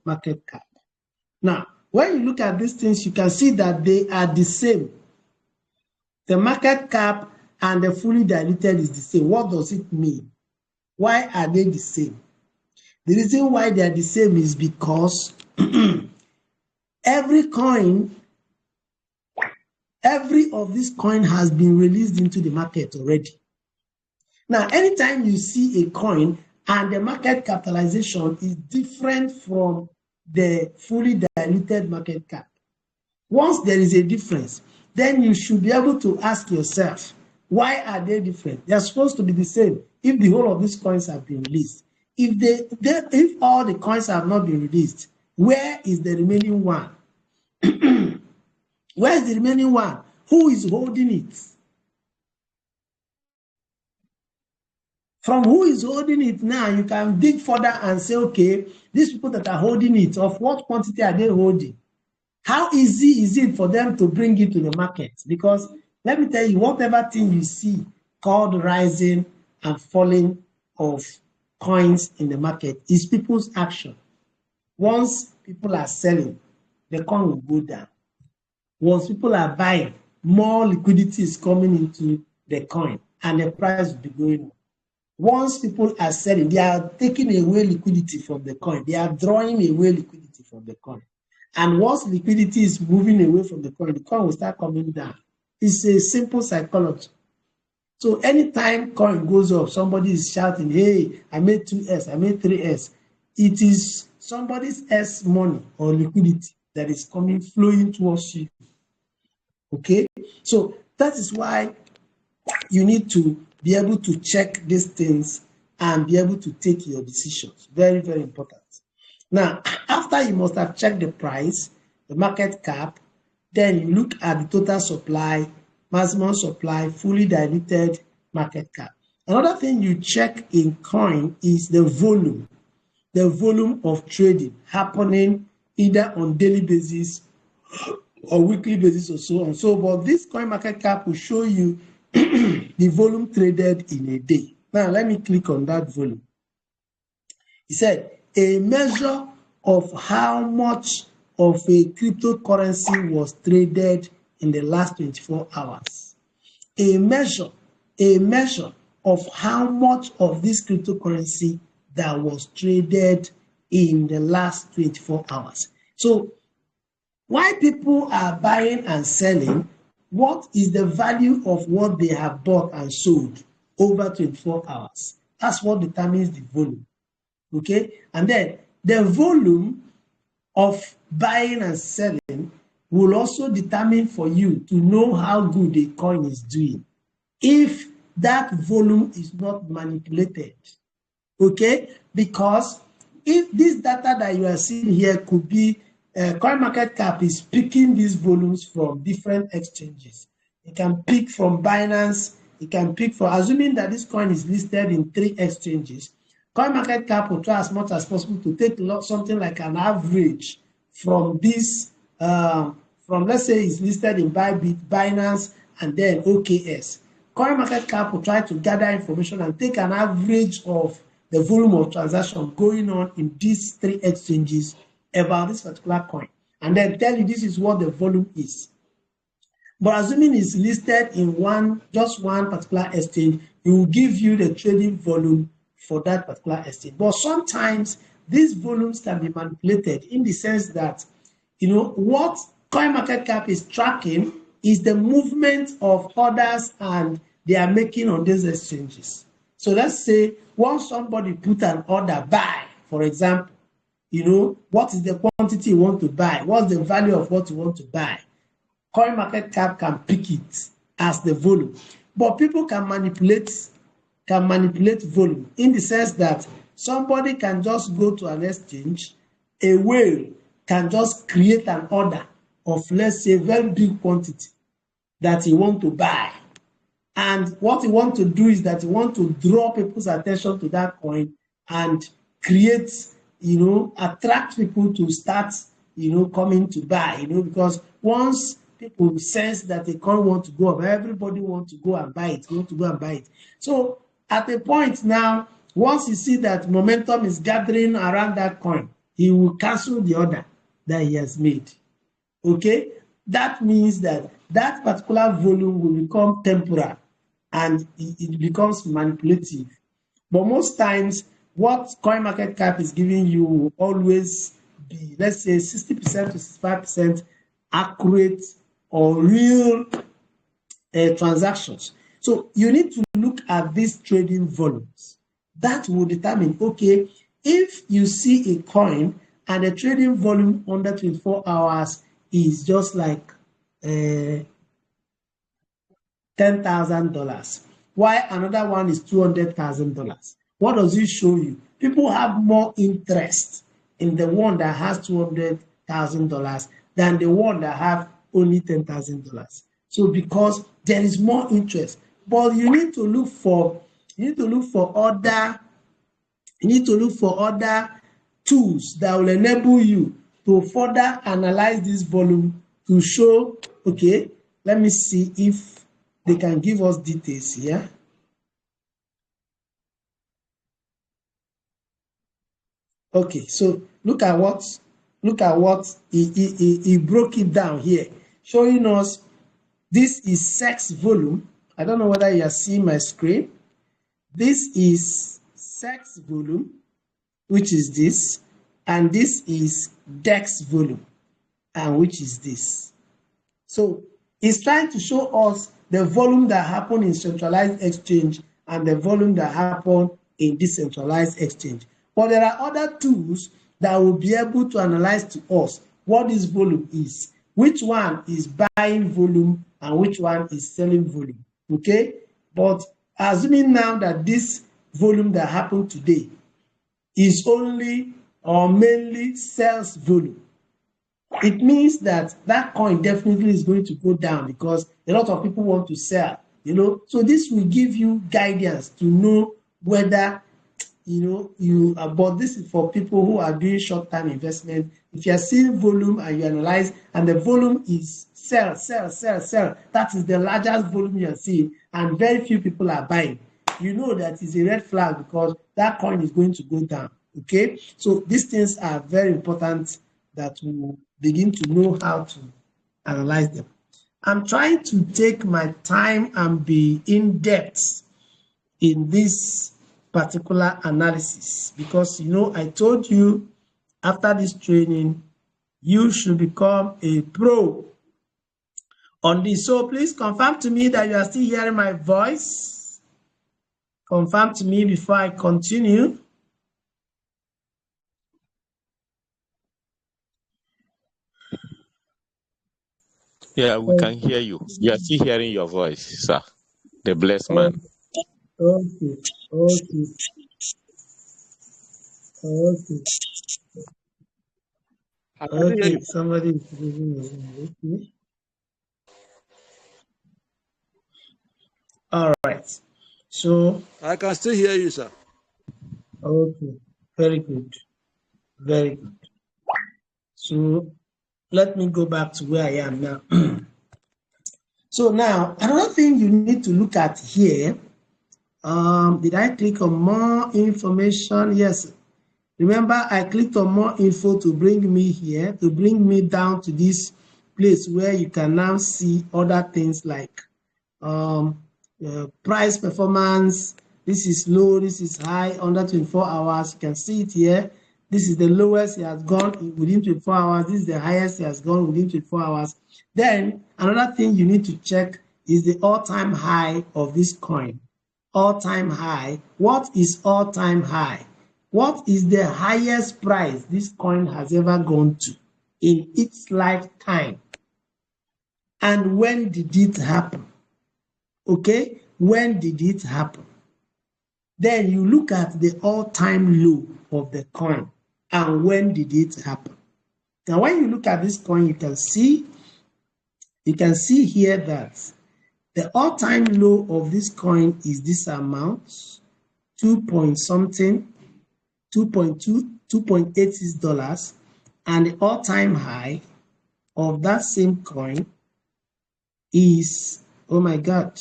market cap. Now, when you look at these things, you can see that they are the same. The market cap and the fully diluted is the same. What does it mean? Why are they the same? The reason why they are the same is because every of this coin has been released into the market already. Now, anytime you see a coin and the market capitalization is different from the fully diluted market cap, once there is a difference, then you should be able to ask yourself, why are they different? They are supposed to be the same if the whole of these coins have been released. If all the coins have not been released, where is the remaining one? Where is the remaining one? Who is holding it? From who is holding it now, you can dig further and say, okay, these people that are holding it, of what quantity are they holding? How easy is it for them to bring it to the market? Because let me tell you, whatever thing you see called rising and falling of coins in the market is people's action. Once people are selling, the coin will go down. Once people are buying, more liquidity is coming into the coin and the price will be going up. Once people are selling, they are taking away liquidity from the coin. They are drawing away liquidity from the coin. And once liquidity is moving away from the coin will start coming down. It's a simple psychology. So anytime coin goes up, somebody is shouting, hey, I made 2S, I made 3S. It is somebody's S money or liquidity that is flowing towards you. Okay? So that is why you need to be able to check these things and be able to take your decisions. Very, very important. Now, after you must have checked the price, the market cap, then you look at the total supply, maximum supply, fully diluted market cap. Another thing you check in coin is the volume of trading happening either on daily basis or weekly basis or so on. So, but this coin market cap will show you the volume traded in a day. Now, let me click on that volume. He said, a measure of how much of a cryptocurrency was traded in the last 24 hours. A measure of how much of this cryptocurrency that was traded in the last 24 hours. So, why people are buying and selling, what is the value of what they have bought and sold over 24 hours? That's what determines the volume. Okay? And then the volume of buying and selling will also determine for you to know how good a coin is doing if that volume is not manipulated. Okay? Because if this data that you are seeing here could be CoinMarketCap is picking these volumes from different exchanges. It can pick from Binance, it can pick from, assuming that this coin is listed in 3 exchanges, CoinMarketCap will try as much as possible to take something like an average from this, from let's say it's listed in Bybit, Binance, and then OKS. CoinMarketCap will try to gather information and take an average of the volume of transaction going on in these 3 exchanges about this particular coin, and then tell you this is what the volume is. But assuming it's listed in just one particular exchange, it will give you the trading volume for that particular exchange. But sometimes these volumes can be manipulated in the sense that, what CoinMarketCap is tracking is the movement of orders and they are making on these exchanges. So let's say once somebody put an order buy, for example, what is the quantity you want to buy? What's the value of what you want to buy? CoinMarketCap can pick it as the volume. But people can manipulate volume in the sense that somebody can just go to an exchange, a whale can just create an order of, let's say, very big quantity that he want to buy. And what he want to do is that he want to draw people's attention to that coin and create, attract people to start, coming to buy, because once people sense that the coin want to go up, everybody want to go and buy it, So at a point now, once you see that momentum is gathering around that coin, he will cancel the order that he has made. Okay? That means that that particular volume will become temporal and it becomes manipulative. But most times, what CoinMarketCap is giving you will always be, let's say, 60% to 65% accurate or real transactions. So you need to look at these trading volumes. That will determine, okay, if you see a coin and the trading volume under 24 hours is just like $10,000, while another one is $200,000. What does it show you? People have more interest in the one that has $200,000 than the one that have only $10,000. So because there is more interest, but you need to look for other tools that will enable you to further analyze this volume to show, okay, let me see if they can give us details here. Okay, so look at what he broke it down here, showing us this is sex volume. I don't know whether you are seeing my screen. This is sex volume, which is this, and this is DEX volume, and which is this. So he's trying to show us the volume that happened in centralized exchange and the volume that happened in decentralized exchange. But there are other tools that will be able to analyze to us what this volume is, which one is buying volume and which one is selling volume. Okay? But assuming now that this volume that happened today is only or mainly sales volume, it means that that coin definitely is going to go down because a lot of people want to sell, So this will give you guidance to know whether, but this is for people who are doing short-term investment If you are seeing volume and you analyze, and the volume is sell, that is the largest volume you are seeing, and very few people are buying, you know that is a red flag because that coin is going to go down. Okay, so these things are very important that we will begin to know how to analyze them. I'm trying to take my time and be in depth in this particular analysis because, you know, I told you after this training, you should become a pro on this. So please confirm to me that you are still hearing my voice. Confirm to me before I continue. Yeah, we can hear you. We are still hearing your voice, sir. The blessed man. Okay. Okay, somebody is giving me. Okay. All right. So I can still hear you, sir. okay, very good. Very good. So let me go back to where I am now. So now, another thing you need to look at here, did I click on more information? Yes. Remember, I clicked on more info to bring me here, to bring me down to this place where you can now see other things like price performance. This is low, this is high, under 24 hours. You can see it here. This is the lowest it has gone within 24 hours. This is the highest it has gone within 24 hours. Then another thing you need to check is the all-time high of this coin. All-time high. What is all-time high? What is the highest price this coin has ever gone to in its lifetime? And when did it happen? Okay, when did it happen? Then you look at the all-time low of the coin and when did it happen? Now, when you look at this coin, you can see here that the all-time low of this coin is this amount, 2.86 dollars, and the all-time high of that same coin is, oh my God,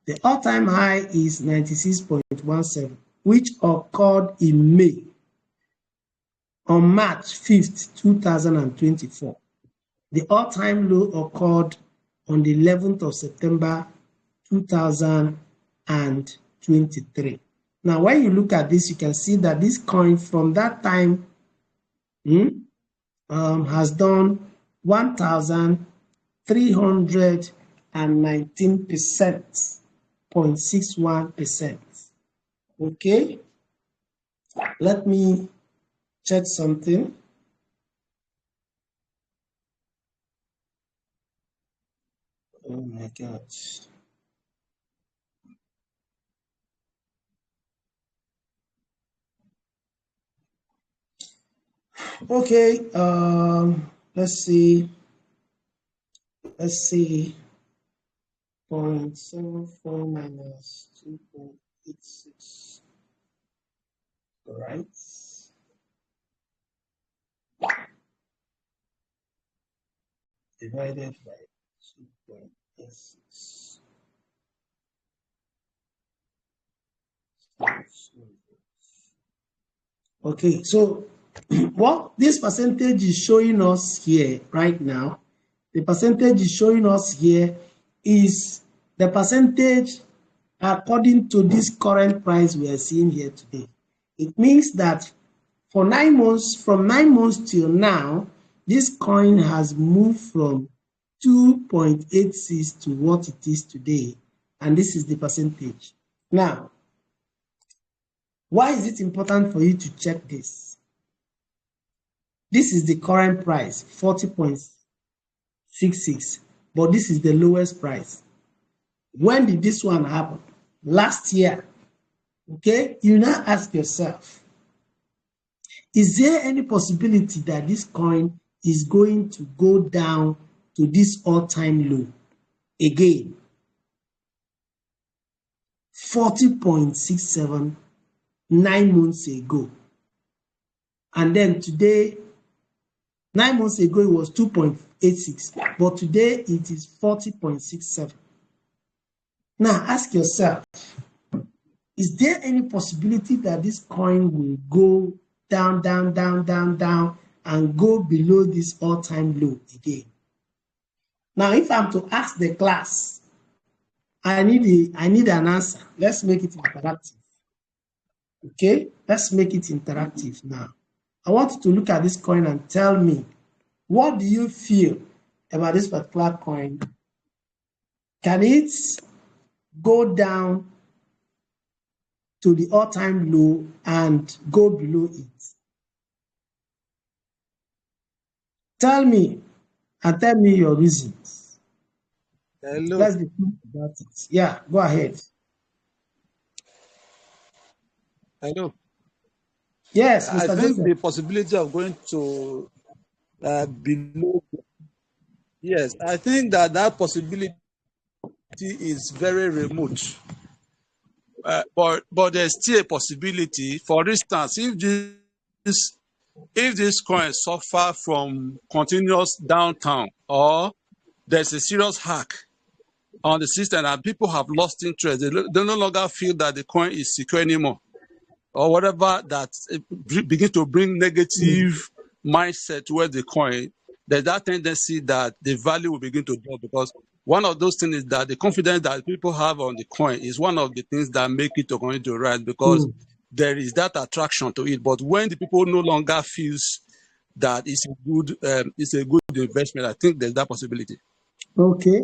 the all-time high is 96.17, which occurred in May, on March 5th, 2024. The all-time low occurred on the 11th of September, 2023. Now, when you look at this, you can see that this coin from that time has done 1,319%, 0.61%. Okay, let me check something. Oh my God. Okay, let's see. 0.74 minus 2.86. All right. Divided by 2.86. Okay, so what this percentage is showing us here right now, the percentage is showing us here is the percentage according to this current price we are seeing here today. It means that for 9 months, from 9 months till now, this coin has moved from 2.86 to what it is today, and this is the percentage. Now, why is it important for you to check this? This is the current price, 40.66, but this is the lowest price. When did this one happen? Last year. Okay, you now ask yourself, is there any possibility that this coin is going to go down to this all-time low again? 40.67 9 months ago. And then today, 9 months ago, it was 2.86, but today it is 40.67. Now, ask yourself, is there any possibility that this coin will go down, down, down, down, down, and go below this all-time low again? Now, if I'm to ask the class, I need an answer. Let's make it interactive. Okay, let's make it interactive now. I want you to look at this coin and tell me, what do you feel about this particular coin? Can it go down to the all-time low and go below it? Tell me, and tell me your reasons. Hello. Let's be clear about it. Yeah, go ahead. Hello. Yes, I Mr. think Joseph. the possibility of going to below. Yes, I think that possibility is very remote. But there's still a possibility. For instance, if this coin suffer from continuous downturn, or there's a serious hack on the system and people have lost interest, they no longer feel that the coin is secure anymore, or whatever, that begin to bring negative mindset towards the coin, there's that tendency that the value will begin to drop, because one of those things is that the confidence that people have on the coin is one of the things that make it to continue to rise, because there is that attraction to it. But when the people no longer feels that it's a good investment, I think there's that possibility. Okay,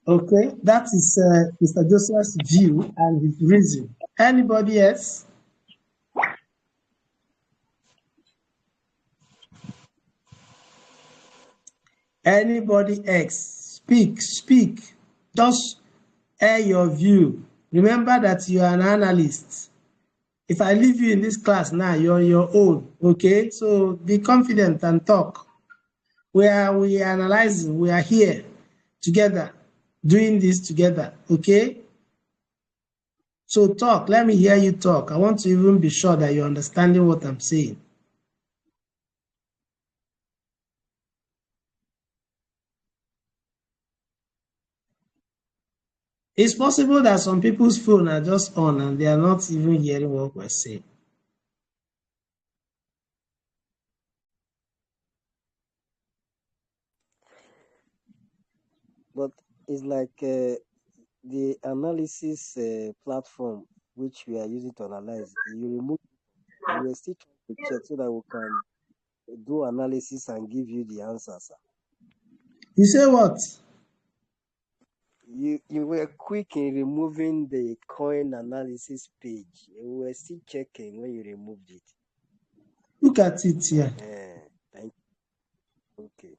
okay. That is Mr. Joseph's view and his reason. Anybody else? Anybody else? Speak. Just air your view. Remember that you are an analyst. If I leave you in this class now, you're your own. Okay, so be confident and talk. We are analyzing. We are here together, doing this together. Okay. So talk. Let me hear you talk. I want to even be sure that you're understanding what I'm saying. It's possible that some people's phone are just on and they are not even hearing what we're saying. But it's like the analysis platform which we are using to analyze. You remove, we are still trying to check so that we can do analysis and give you the answers. You say what? You were quick in removing the coin analysis page. We were still checking when you removed it. Look at it here. Thank you. Okay.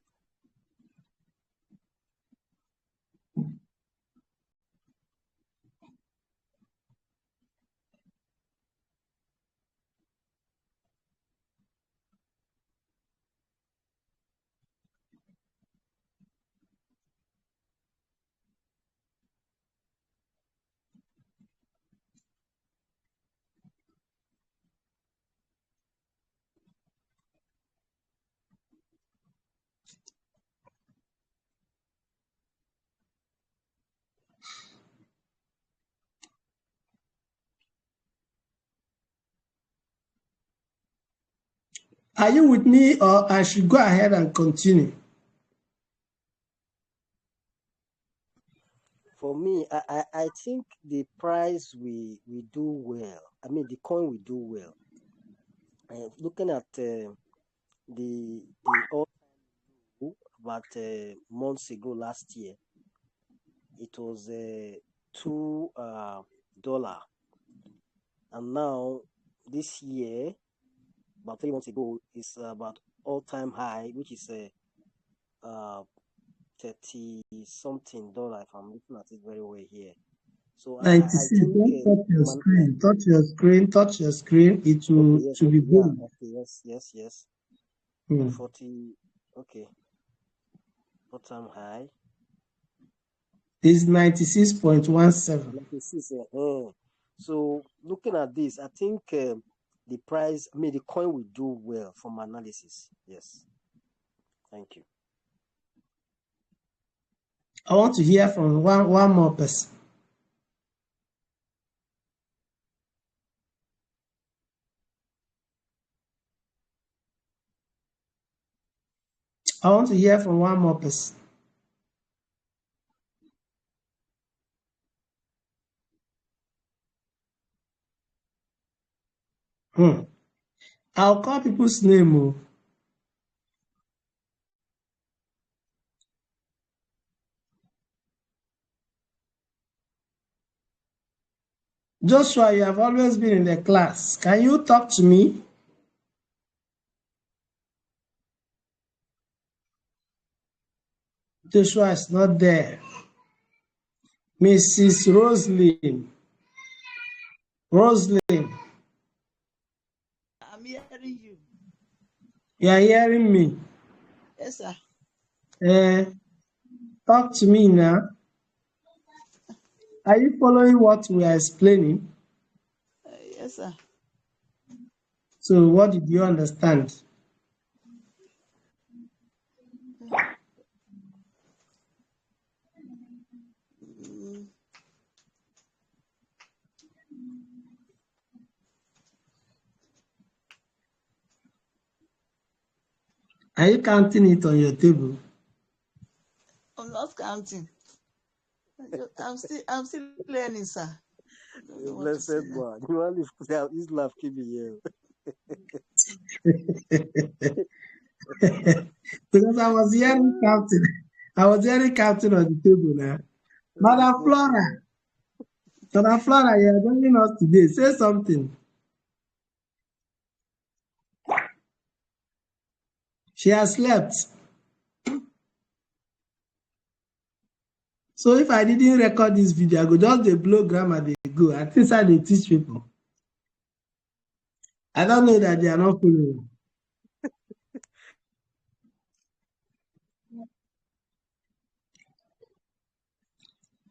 Are you with me, or I should go ahead and continue? For me, I think the price we do well. I mean, the coin we do well. Looking at the all about months ago last year, it was $2, and now this year, about 3 months ago, it's about all-time high, which is 30 something dollar, if I'm looking at it very well here. So I 96. think Don't touch your screen. Touch your screen. Touch your screen. It will okay, yes, to be yeah, bold. okay, yes. 40. Okay, all-time high Is 96.17. 96. So looking at this, I think the price, I mean, the coin will do well from analysis. Yes. Thank you. I want to hear from one more person. I want to hear from one more person. I'll call people's name. Joshua, you have always been in the class. Can you talk to me? Joshua is not there. Mrs. Roslyn, I'm hearing you. you are hearing me? Yes, sir. Talk to me now. Are you following what we are explaining? Yes, sir. So what did you understand? Are you counting it on your table? I'm not counting. I'm still learning, sir. Blessed one. You want to put out his laugh, keep me here. Because I was hearing counting. I was hearing counting on the table now. Madam Flora, you are joining us today. Say something. She has slept. So if I didn't record this video, I go just dey blow grammar, they go. I think I dey teach people. I don't know that they are not following.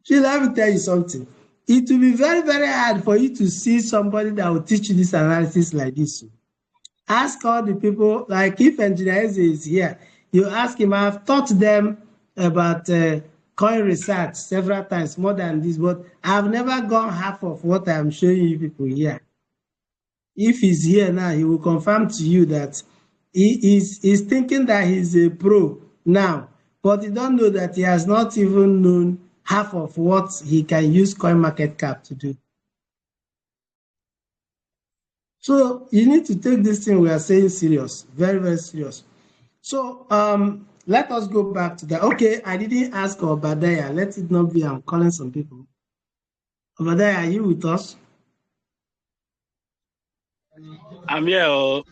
See, let me tell you something. It will be very, very hard for you to see somebody that will teach you this analysis like this. Ask all the people, like if Engineer Eze is here, you ask him. I've taught them about coin research several times, more than this, but I've never gone half of what I'm showing you people here. If he's here now, he will confirm to you that he's thinking that he's a pro now, but you don't know that he has not even known half of what he can use CoinMarketCap to do. So you need to take this thing we are saying serious, very, very serious. So let us go back to that. Okay, I didn't ask Obadiah. Let it not be I'm calling some people. Obadiah, are you with us? I'm here. Oh.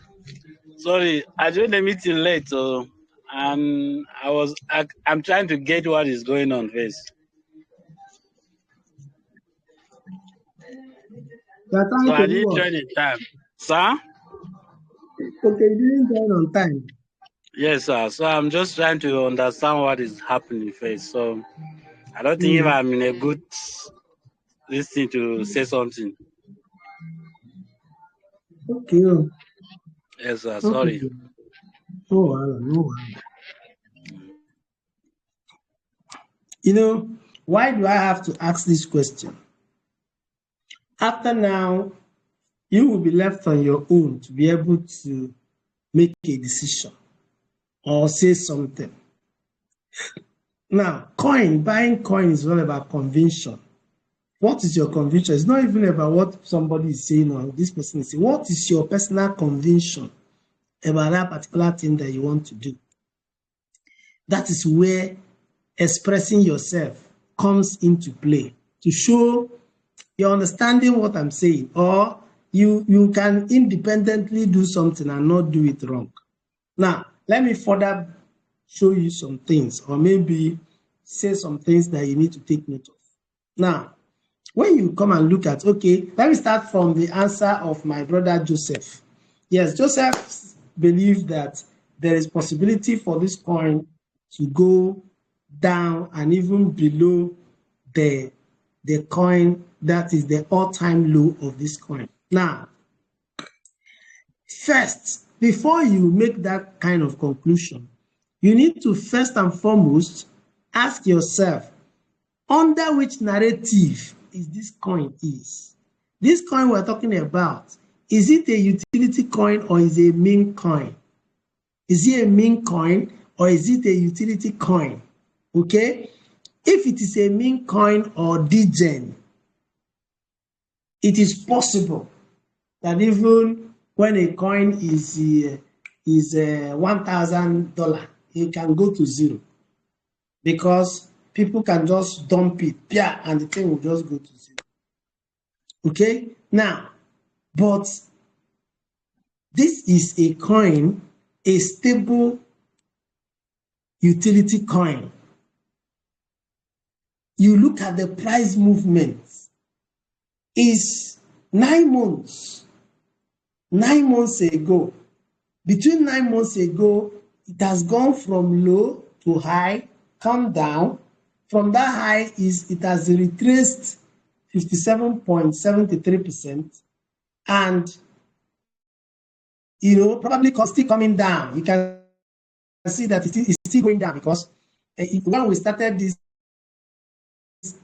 Sorry, I joined the meeting late, and I'm trying to get what is going on first. So I didn't join in time, sir. Okay, you didn't join on time. Yes, sir. So I'm just trying to understand what is happening first. So I don't think if I'm in a good listening to say something. Okay. Yes, sir. Sorry. Okay. No. You know, why do I have to ask this question? After now, you will be left on your own to be able to make a decision or say something. Now, buying coin is all about conviction. What is your conviction? It's not even about what somebody is saying or this person is saying. What is your personal conviction about that particular thing that you want to do? That is where expressing yourself comes into play to show you're understanding what I'm saying, or you can independently do something and not do it wrong. Now, let me further show you some things, or maybe say some things that you need to take note of. Now, when you come and look at, okay, let me start from the answer of my brother Joseph. Yes, Joseph believes that there is possibility for this coin to go down and even below the the coin that is the all-time low of this coin. Now, first, before you make that kind of conclusion, you need to first and foremost ask yourself, under which narrative is this coin is? This coin we're talking about, is it a utility coin or is it a meme coin? Is it a meme coin or is it a utility coin? Okay? If it is a meme coin or degen, it is possible that even when a coin is $1,000, it can go to zero because people can just dump it, yeah, and the thing will just go to zero. Okay? Now, but this is a coin, a stable utility coin. You look at the price movement, is 9 months. 9 months ago, between 9 months ago, it has gone from low to high, come down. From that high, it has retraced 57.73%, and probably still coming down. You can see that it's still going down because when we started this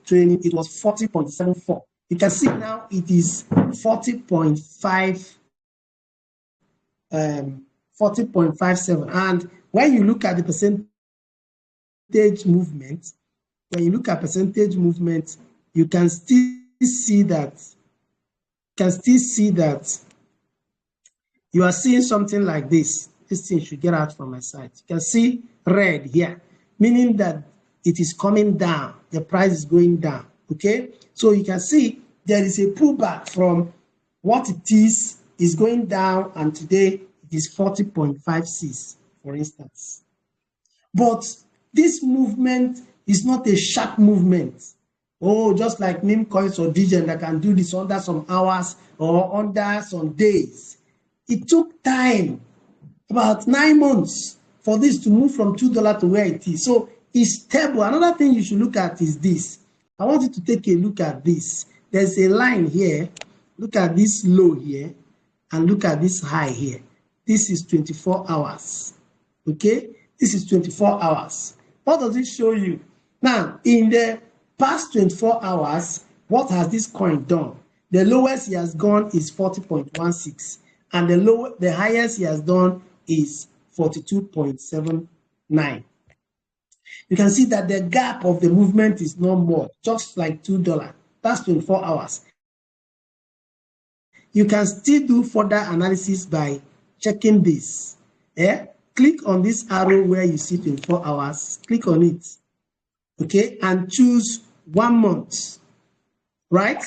training, it was 40.74. You can see now it is 40.57. And when you look at the percentage movement, you can still see that you are seeing something like this. This thing should get out from my side. You can see red here, meaning that it is coming down. The price is going down. Okay, so you can see there is a pullback from what it is going down, and today it is 40.56, for instance. But this movement is not a sharp movement. Oh, just like meme coins or degen that can do this under some hours or under some days. It took time, about 9 months, for this to move from $2 to where it is. So it's stable. Another thing you should look at is this. I want you to take a look at this. There's a line here. Look at this low here and look at this high here. This is 24 hours. Okay? This is 24 hours. What does it show you? Now, in the past 24 hours, what has this coin done? The lowest he has gone is 40.16, and the highest he has done is 42.79. You can see that the gap of the movement is no more, just like $2. That's 24 hours. You can still do further analysis by checking this. Click on this arrow where you see 24 hours. Click on it. Okay, and choose 1 month. Right?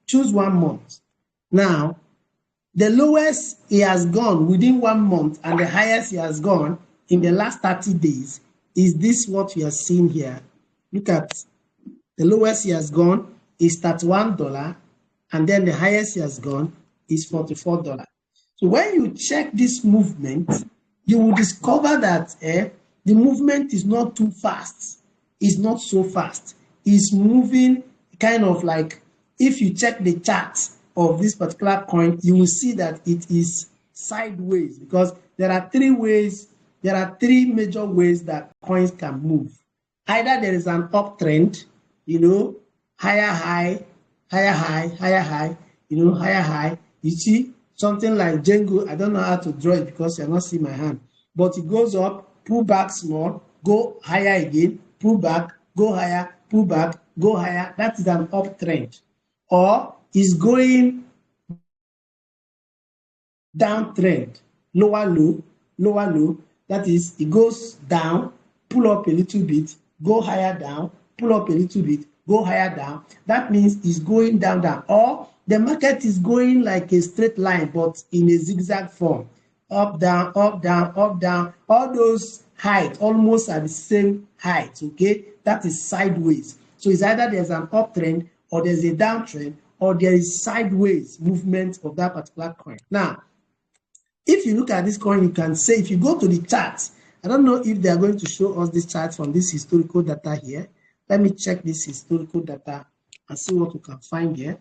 Choose 1 month. Now, the lowest he has gone within 1 month and the highest he has gone in the last 30 days is this what we are seeing here. Look at the lowest he has gone is $31, and then the highest he has gone is $44. So when you check this movement, you will discover that the movement is not too fast. It's not so fast. It's moving kind of like, if you check the chart of this particular coin, you will see that it is sideways, because there are 3 ways. There are 3 major ways that coins can move. Either there is an uptrend, higher high, higher high, higher high, higher high. You see something like Django. I don't know how to draw it because you're not seeing my hand. But it goes up, pull back small, go higher again, pull back, go higher, pull back, go higher. That is an uptrend. Or is going downtrend, lower low, lower low. That is, it goes down, pull up a little bit, go higher down, pull up a little bit, go higher down. That means it's going down, down. Or the market is going like a straight line, but in a zigzag form. Up, down, up, down, up, down. All those heights almost are the same height, okay? That is sideways. So it's either there's an uptrend, or there's a downtrend, or there is sideways movement of that particular coin. Now, if you look at this coin, you can say, if you go to the charts, I don't know if they are going to show us this chart from this historical data here. Let me check this historical data and see what we can find here.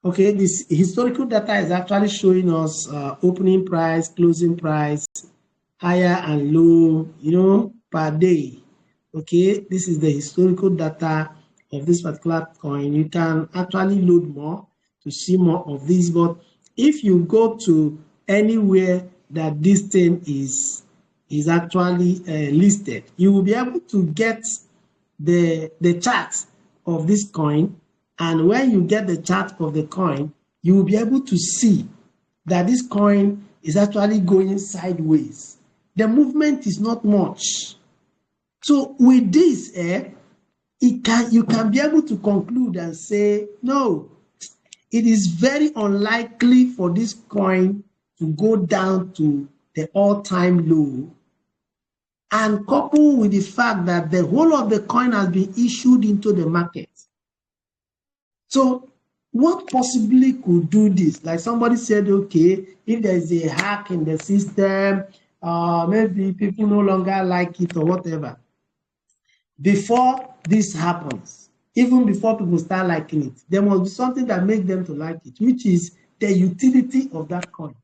Okay, this historical data is actually showing us opening price, closing price, higher and low, per day. Okay, this is the historical data of this particular coin. You can actually load more to see more of this, but if you go to anywhere that this thing is actually listed, you will be able to get the chart of this coin. And when you get the chart of the coin, you will be able to see that this coin is actually going sideways. The movement is not much. So with this, you can be able to conclude and say, no, it is very unlikely for this coin to go down to the all-time low. And coupled with the fact that the whole of the coin has been issued into the market. So what possibly could do this? Like somebody said, okay, if there's a hack in the system, maybe people no longer like it or whatever. Before this happens, even before people start liking it, there must be something that makes them to like it, which is the utility of that coin.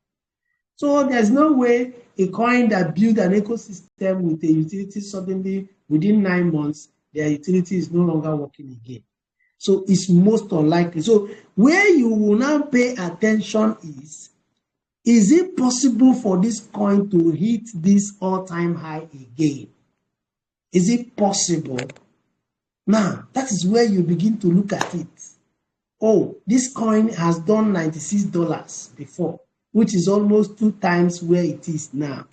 So there's no way a coin that built an ecosystem with a utility suddenly within 9 months, their utility is no longer working again. So it's most unlikely. So where you will now pay attention is it possible for this coin to hit this all-time high again? Is it possible? Now, that is where you begin to look at it. Oh, this coin has done $96 before, which is almost 2 times where it is now.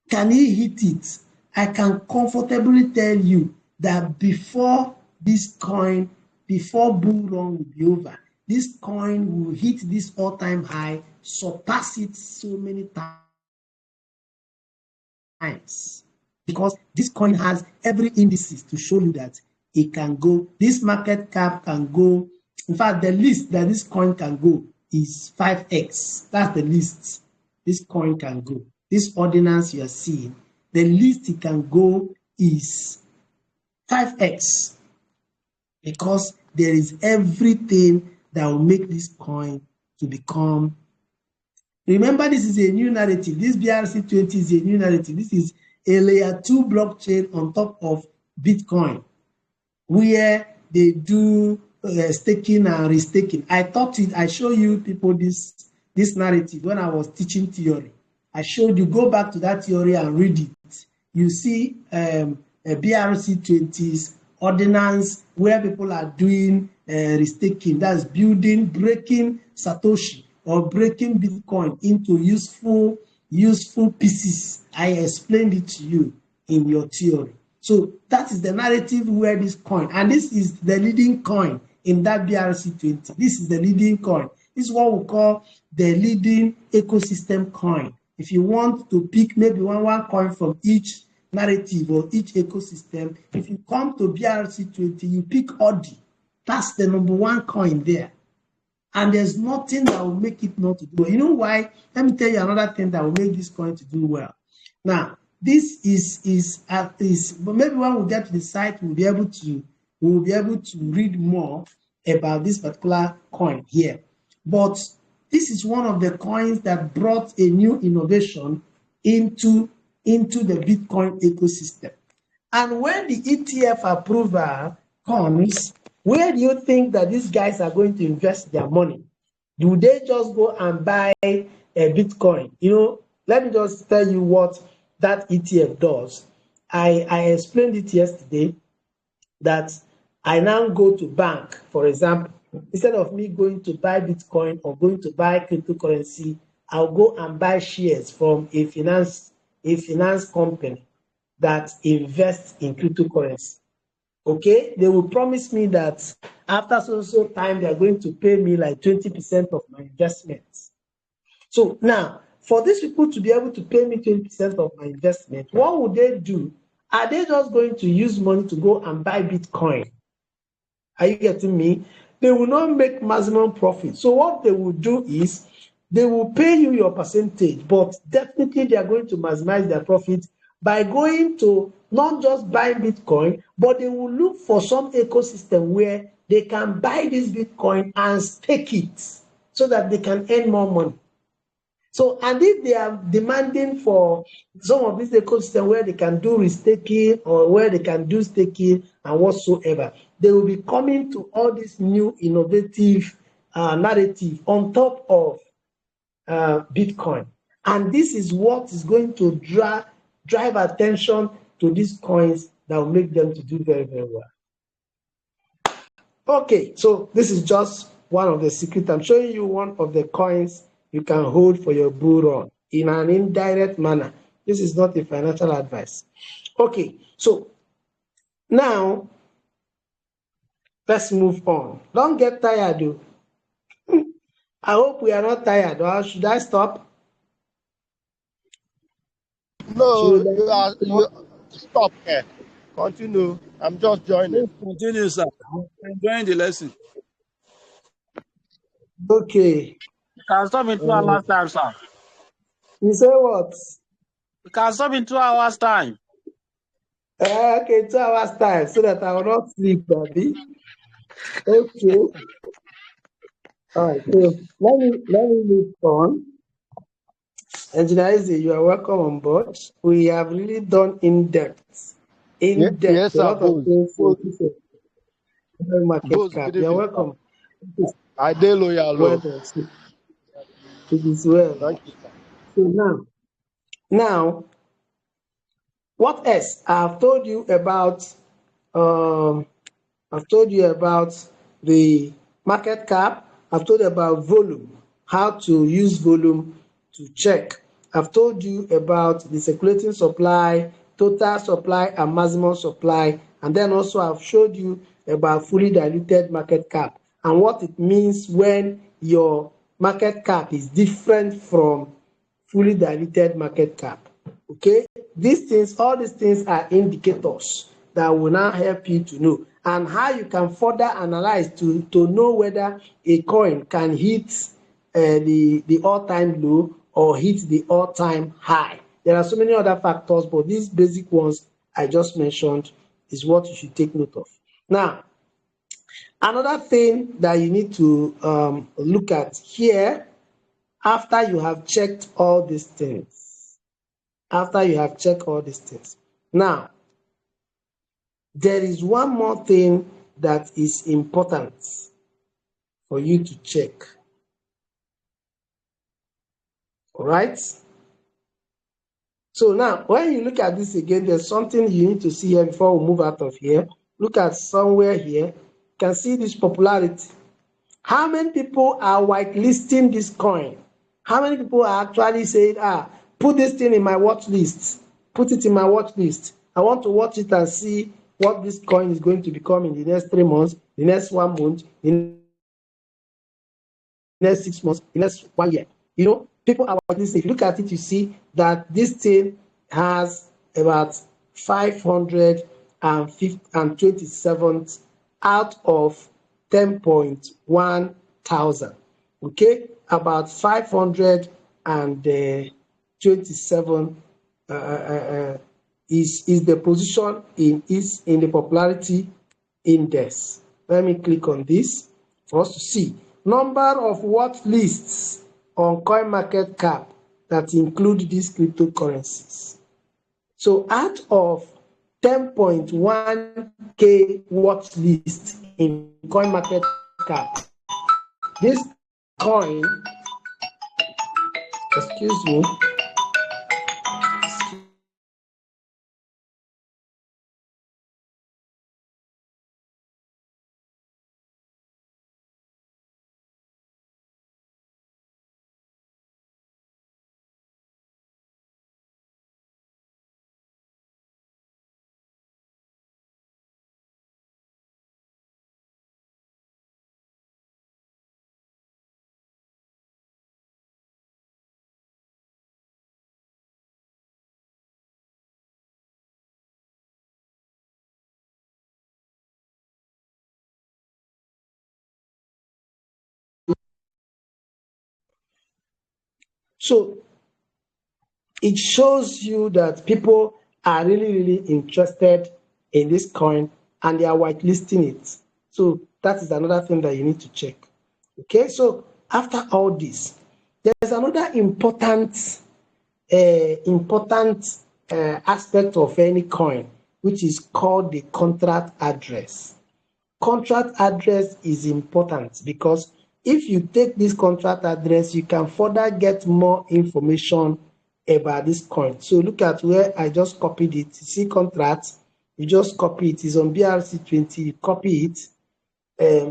Can he hit it? I can comfortably tell you that before this coin, before bull run will be over, this coin will hit this all-time high, surpass it so many times. Because this coin has every indices to show you that it can go, this market cap can go, in fact, the least that this coin can go is 5x. That's the least this coin can go. This ordinance you are seeing, the least it can go is 5x. Because there is everything that will make this coin to become. Remember, this is a new narrative. This BRC20 is a new narrative. This is a layer 2 blockchain on top of Bitcoin, where they do staking and restaking. I show you people this narrative when I was teaching theory. I showed you, go back to that theory and read it. You see BRC20's ordinance where people are doing restaking, that's breaking Satoshi or breaking Bitcoin into useful pieces. I explained it to you in your theory. So that is the narrative where this coin, and this is the leading coin in that BRC20. This is the leading coin. This is what we call the leading ecosystem coin. If you want to pick maybe one coin from each narrative or each ecosystem, if you come to BRC20, you pick Audi. That's the #1 coin there. And there's nothing that will make it not to do well. You know why? Let me tell you another thing that will make this coin to do well. Now, this is but maybe when we get to the site, we'll be able to read more about this particular coin here. But this is one of the coins that brought a new innovation into the Bitcoin ecosystem. And when the ETF approval comes, where do you think that these guys are going to invest their money? Do they just go and buy a Bitcoin? Let me just tell you what that ETF does. I explained it yesterday that I now go to bank, for example, instead of me going to buy Bitcoin or going to buy cryptocurrency, I'll go and buy shares from a finance company that invests in cryptocurrency. Okay, they will promise me that after so time they are going to pay me like 20% of my investments. So now, for these people to be able to pay me 20% of my investment, what would they do? Are they just going to use money to go and buy Bitcoin? Are you getting me? They will not make maximum profit. So what they will do is they will pay you your percentage, but definitely they are going to maximize their profit by going to not just buying Bitcoin, but they will look for some ecosystem where they can buy this Bitcoin and stake it so that they can earn more money. So, and if they are demanding for some of this ecosystem where they can do restaking or where they can do staking and whatsoever, they will be coming to all this new innovative narrative on top of Bitcoin. And this is what is going to drive attention to these coins that will make them to do very, very well. Okay, so this is just one of the secrets. I'm showing you one of the coins you can hold for your bull run in an indirect manner. This is not a financial advice. Okay, so now let's move on. Don't get tired, though. I hope we are not tired. Or should I stop? No, Should you stop here. Continue. I'm just joining. Continue, sir. I'm enjoying the lesson. Okay. You can stop in 2 hours time, sir. You say what? You can stop in 2 hours time. Okay, 2 hours time so that I will not sleep, baby. Okay. All right. So let me move on. Engineer Izzy, you are welcome on board. We have really done in depth Yes, a sir. lot of things in this market Boss, cap. good You're evening, welcome. sir. I did loyal. Well done. It is well. Thank you, sir. So now, what else? I've told you about the market cap. I've told you about volume, how to use volume to check. I've told you about the circulating supply, total supply, and maximum supply. And then also I've showed you about fully diluted market cap and what it means when your market cap is different from fully diluted market cap. Okay, all these things are indicators that will now help you to know and how you can further analyze to know whether a coin can hit the all-time low or hit the all-time high. There are so many other factors, but these basic ones I just mentioned is what you should take note of. Now, another thing that you need to look at here after you have checked all these things. Now, there is one more thing that is important for you to check. All right? So now, when you look at this again, there's something you need to see here before we move out of here. Look at somewhere here. You can see this popularity. How many people are whitelisting this coin? How many people are actually saying, put this thing in my watch list? Put it in my watch list. I want to watch it and see what this coin is going to become in the next 3 months, the next 1 month, in the next 6 months, the next 1 year. You know, people are whitelisting. If you look at it, you see that this thing has about 527 out of 10.1 thousand. Okay, about 527 is the position in the popularity index. Let me click on this for us to see number of watch lists on CoinMarketCap that include these cryptocurrencies. So out of 10.1k watch list in CoinMarketCap, this coin, excuse me, so it shows you that people are really interested in this coin and they are whitelisting it. So that is another thing that you need to check. Okay, so after all this, there's another important aspect of any coin, which is called the contract address. Contract address is important because if you take this contract address, you can further get more information about this coin. So look at where I just copied it. You see contract, you just copy it. It's on BRC20, you copy it.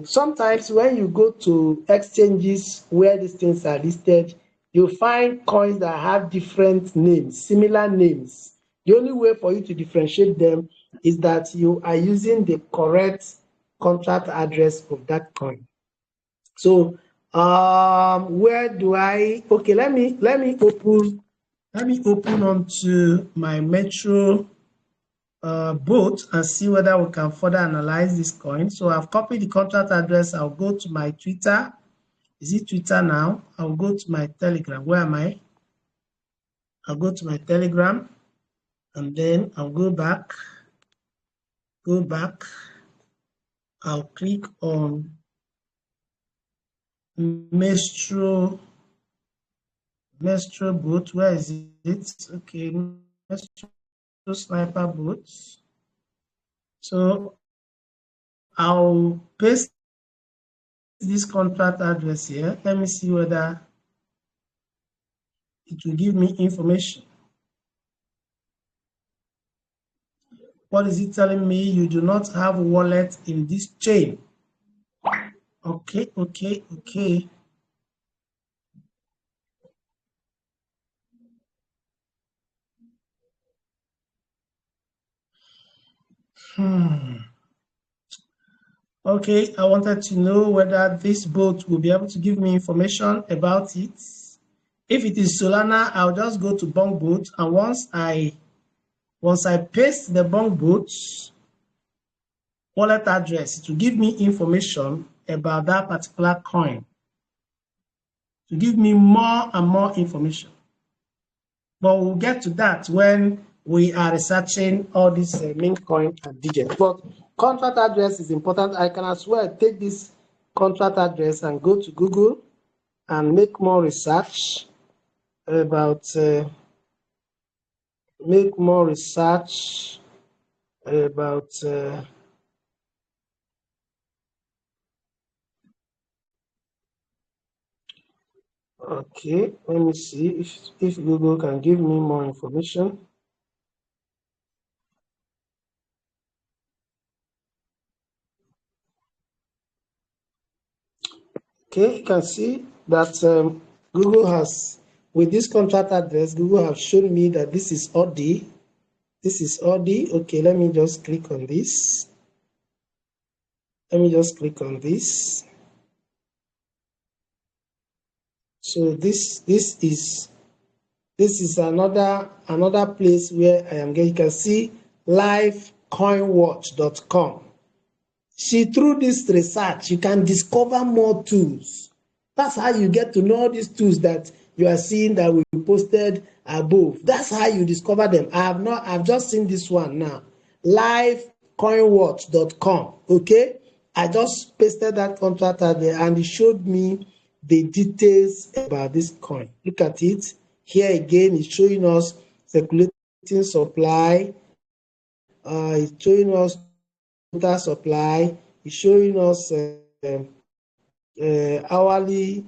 Sometimes when you go to exchanges where these things are listed, you find coins that have different names, similar names. The only way for you to differentiate them is that you are using the correct contract address of that coin. So where do I, okay, let me open onto my Metro bot and see whether we can further analyze this coin. So I've copied the contract address. I'll go to my Twitter. Is it Twitter now? I'll go to my Telegram. Where am I? I'll go to my Telegram and then I'll go back. I'll click on Metro bot. Where is it? Okay, Metro Sniper bot. So I'll paste this contract address here. Let me see whether it will give me information. What is it telling me? You do not have wallet in this chain. Okay. Okay, I wanted to know whether this bot will be able to give me information about it. If it is Solana, I'll just go to Bong Bot, and once I paste the Bong Bot's wallet address, it will give me information about that particular coin. To give me more and more information. But we'll get to that when we are researching all these meme coin and digits. But contract address is important. I can as well take this contract address and go to Google and make more research about okay, let me see if Google can give me more information. Okay, you can see that Google has, with this contract address, Google have shown me that this is OD. This is OD. Okay, let me just click on this. So this is another place where I am getting. You can see livecoinwatch.com. See, through this research, you can discover more tools. That's how you get to know all these tools that you are seeing that we posted above. That's how you discover them. I've just seen this one now. Livecoinwatch.com. Okay? I just pasted that contract out there and it showed me the details about this coin. Look at it. Here again, it's showing us circulating supply. It's showing us total supply. It's showing us hourly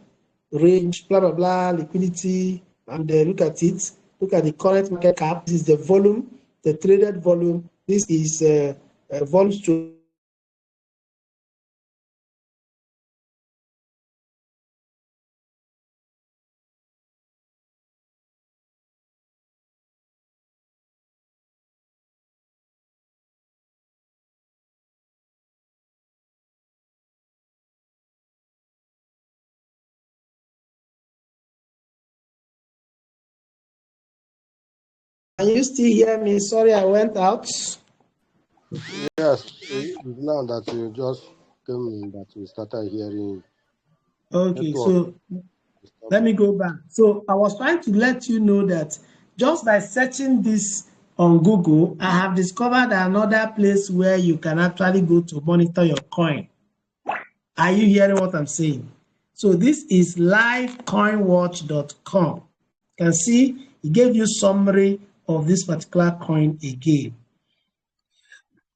range, blah, blah, blah, liquidity. And look at it. Look at the current market cap. This is the volume, the traded volume. This is volume to Can you still hear me? Sorry, I went out. Yes, it's now that you just came in that we started hearing. Okay, so let me go back. So I was trying to let you know that just by searching this on Google, I have discovered another place where you can actually go to monitor your coin. Are you hearing what I'm saying? So this is livecoinwatch.com. You can see it gave you summary of this particular coin again.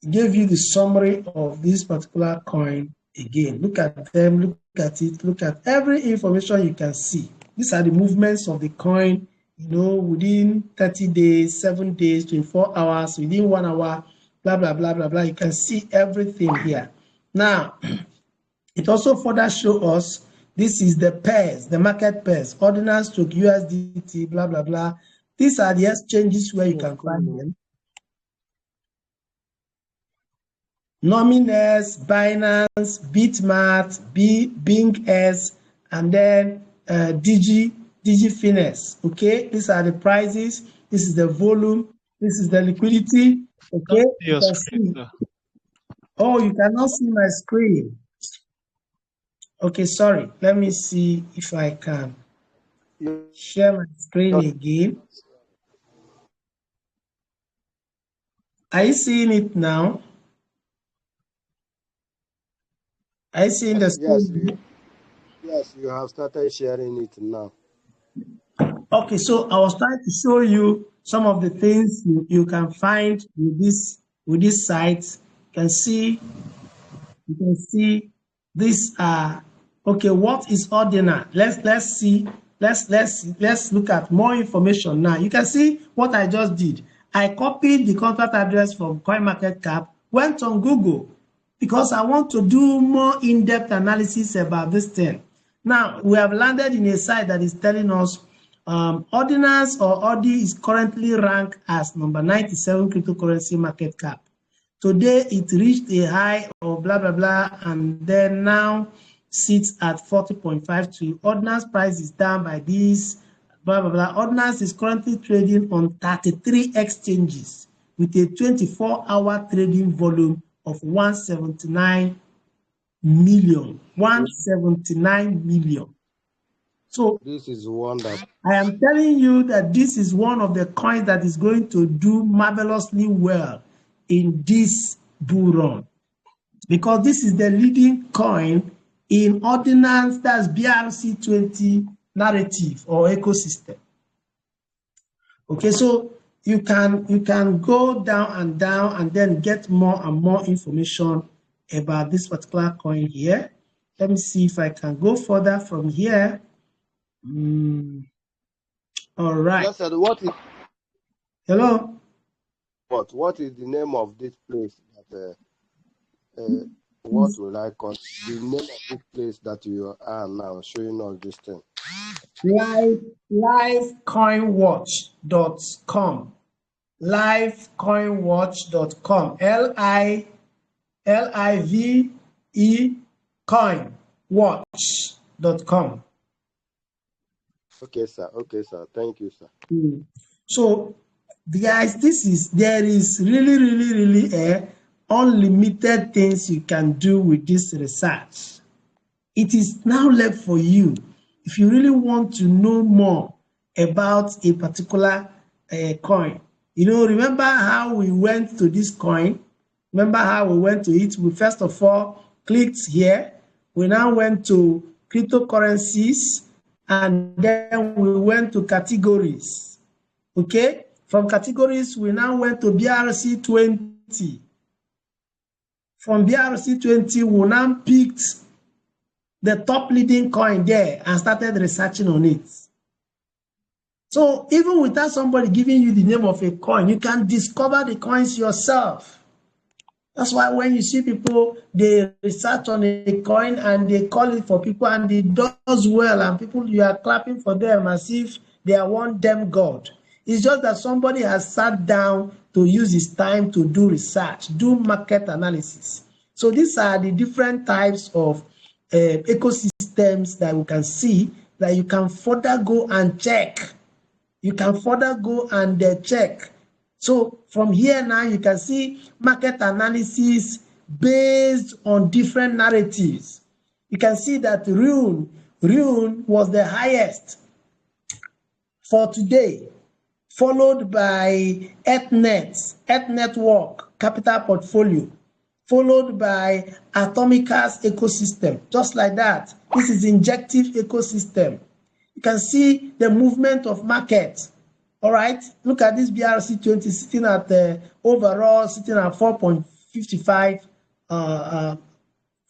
It gave you the summary of this particular coin again. Look at them, look at it, look at every information you can see. These are the movements of the coin, within 30 days, 7 days, 24 hours, within 1 hour, blah, blah, blah, blah, blah. You can see everything here. Now, it also further shows us this is the pairs, the market pairs, ordinals to USDT, blah, blah, blah. These are the exchanges where you can find them. Nominex, Binance, Bitmart, Bing.S, and then DigiFinance. Okay, these are the prices. This is the volume. This is the liquidity. Okay, you can see. Oh, you cannot see my screen. Okay, sorry. Let me see if I can share my screen again. Are you seeing it now? Are you seeing the screen? Yes, you have started sharing it now. Okay, so I was trying to show you some of the things you can find with this site. You can see these are okay. What is ordinal? Let's see. Let's look at more information now. You can see what I just did. I copied the contract address from CoinMarketCap, went on Google because I want to do more in-depth analysis about this thing. Now we have landed in a site that is telling us Ordinance or ORDI is currently ranked as number 97 cryptocurrency market cap. Today it reached a high of blah blah blah and then now sits at 40.52. Ordinance price is down by this blah blah blah. Ordinance is currently trading on 33 exchanges with a 24-hour trading volume of 179 million. 179 million. So this is one that I am telling you that this is one of the coins that is going to do marvelously well in this bull run, because this is the leading coin in ordinance, that's BRC20 narrative or ecosystem. Okay, so you can go down and then get more and more information about this particular coin here. Let me see if I can go further from here. All right. Yes, sir, what is Hello. what is the name of this place that what will I call the name of this place that you are now showing us this thing? Livecoinwatch.com. Livecoinwatch.com. LIVE coinwatch.com. Okay, sir. Thank you, sir. So, guys, there is really unlimited things you can do with this research. It is now left for you. If you really want to know more about a particular coin, remember how we went to this coin? Remember how we went to it? We first of all clicked here. We now went to cryptocurrencies, and then we went to categories. Okay, from categories, we now went to BRC20. From BRC20, we now picked the top leading coin there and started researching on it. So even without somebody giving you the name of a coin, you can discover the coins yourself. That's why when you see people, they research on a coin and they call it for people and it does well, and people, you are clapping for them as if they are one damn god. It's just that somebody has sat down to use his time to do research, do market analysis. So these are the different types of ecosystems that we can see that you can further go and check. You can further go and check. So from here now, you can see market analysis based on different narratives. You can see that Rune was the highest for today. followed by Earth Network Capital Portfolio, followed by Atomica's ecosystem, just like that. This is injective ecosystem. You can see the movement of market. All right, look at this BRC20 sitting at overall sitting at 4.55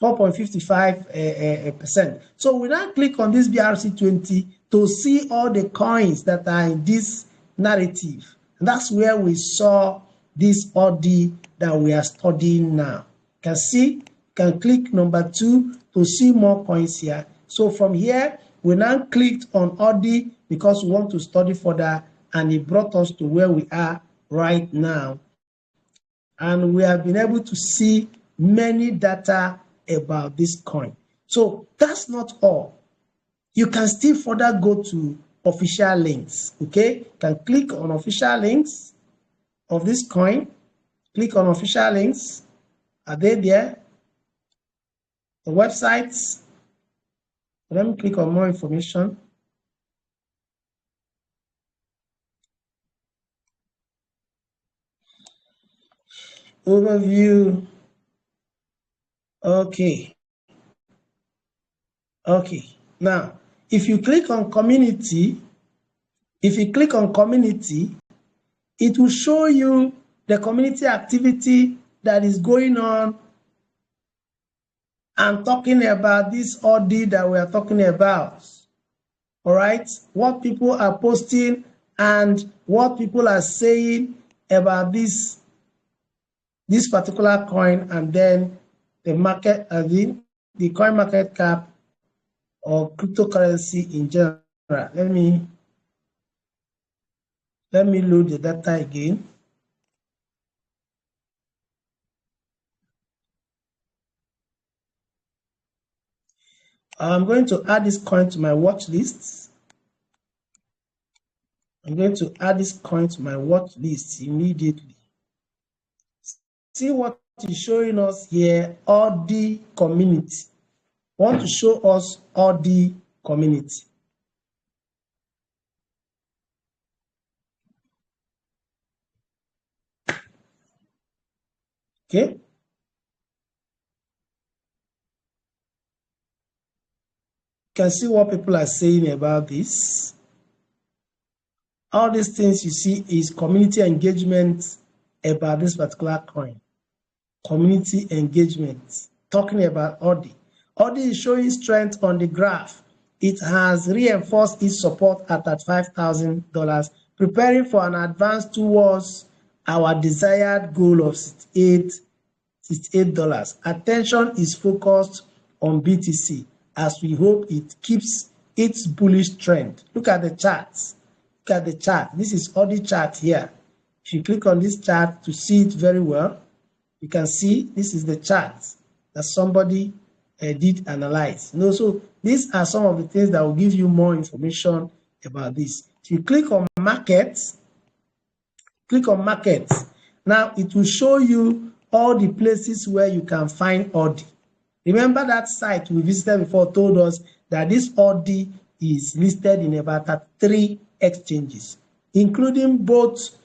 4.55%. So we now click on this BRC20 to see all the coins that are in this narrative. And that's where we saw this ODI that we are studying now. You can see, you can click number 2 to see more coins here. So from here, we now clicked on ODI because we want to study further, and it brought us to where we are right now. And we have been able to see many data about this coin. So that's not all. You can still further go to official links. Okay, you can click on official links of this coin. Click on official links. Are they there? The websites. Let me click on more information. Overview. Okay. Now, if you click on community, it will show you the community activity that is going on and talking about this ODI that we are talking about. All right, what people are posting and what people are saying about this particular coin, and then the market, the coin market cap or cryptocurrency in general. Let me load the data again. I'm going to add this coin to my watch list. Immediately. See what is showing us here, all the community. I want to show us all the community. Okay. You can see what people are saying about this. All these things you see is community engagement about this particular coin. Community engagement, talking about ODI. ODI is showing strength on the graph. It has reinforced its support at $5,000, preparing for an advance towards our desired goal of $68. Attention is focused on BTC as we hope it keeps its bullish trend. Look at the charts. Look at the chart. This is ODI chart here. If you click on this chart to see it very well, you can see this is the chart that somebody did analyze. So these are some of the things that will give you more information about this. If you click on markets, now it will show you all the places where you can find ODI. Remember that site we visited before told us that this ODI is listed in about 3 exchanges, including both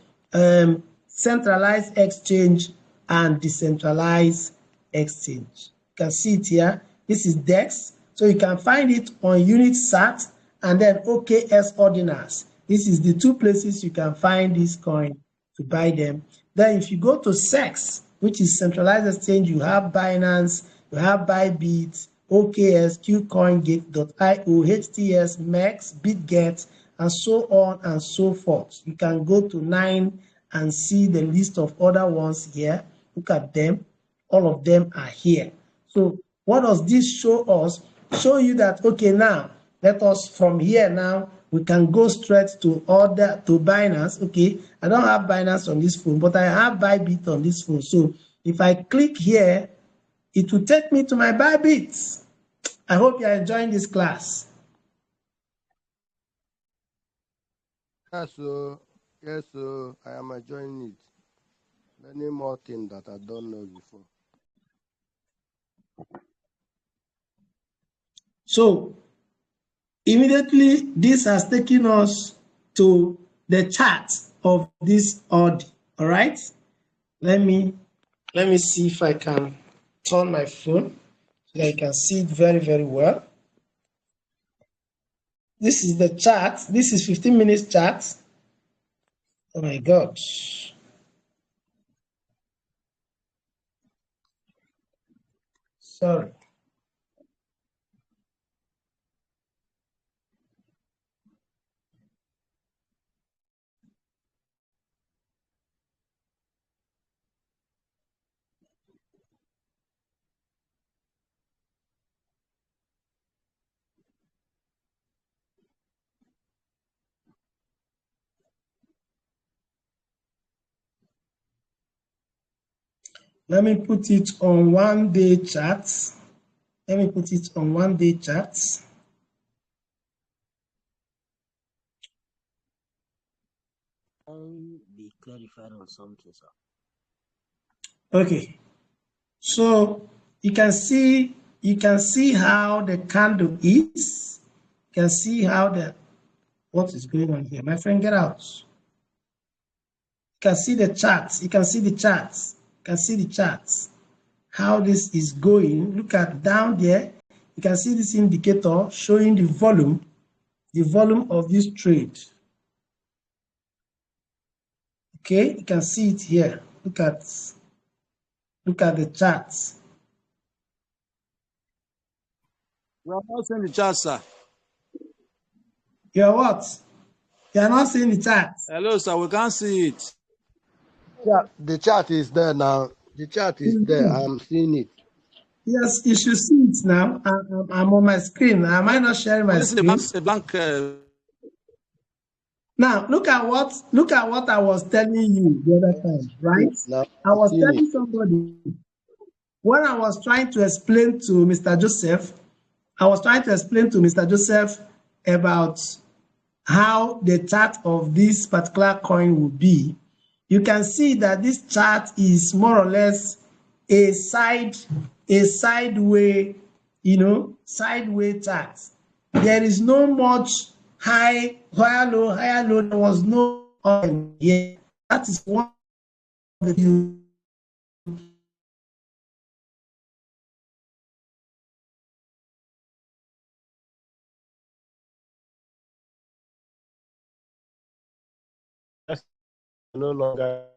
centralized exchange and decentralized exchange. You can see it here. This is DEX, so you can find it on UnitSat and then OKX Ordinals. This is the 2 places you can find this coin to buy them. Then if you go to SEX, which is centralized exchange, you have Binance, you have Bybit, OKX, QCoinGate.io, HTS, MEX, BitGet, and so on and so forth. You can go to 9 and see the list of other ones here. Look at them. All of them are here. So what does this show us? Show you that, okay, now let us from here now, we can go straight to Binance. Okay, I don't have Binance on this phone, but I have Bybit on this phone. So if I click here, it will take me to my Bybit. I hope you are enjoying this class. Yes, sir. I am enjoying it. Many more things that I don't know before. So immediately this has taken us to the chart of this order. All right. Let me see if I can turn my phone so that you can see it very, very well. This is the chart. This is 15 minutes chart. Oh my God. Sorry. Let me put it on 1 day chart. Let me put it on 1 day chart. Be clarified on something, sir. Okay. So you can see how the candle is. You can see how what is going on here. My friend, get out. You can see the charts. You can see the charts. You can see the charts. How this is going. Look at down there. You can see this indicator showing the volume of this trade. Okay, you can see it here. Look at the charts. We are not seeing the chart, sir. You are what? You are not seeing the charts. Hello, sir. We can't see it. Yeah, the chart is there now. The chart is there. I'm seeing it. Yes, you should see it now. I'm on my screen. Am I not sharing my screen? A blank. Now look at what I was telling you the other time, right? Now I I'm was seeing telling it. somebody when I was trying to explain to Mr. Joseph, about how the chart of this particular coin will be. You can see that this chart is more or less a sideway chart. There is no much higher low. There was no here. That is one of the No longer.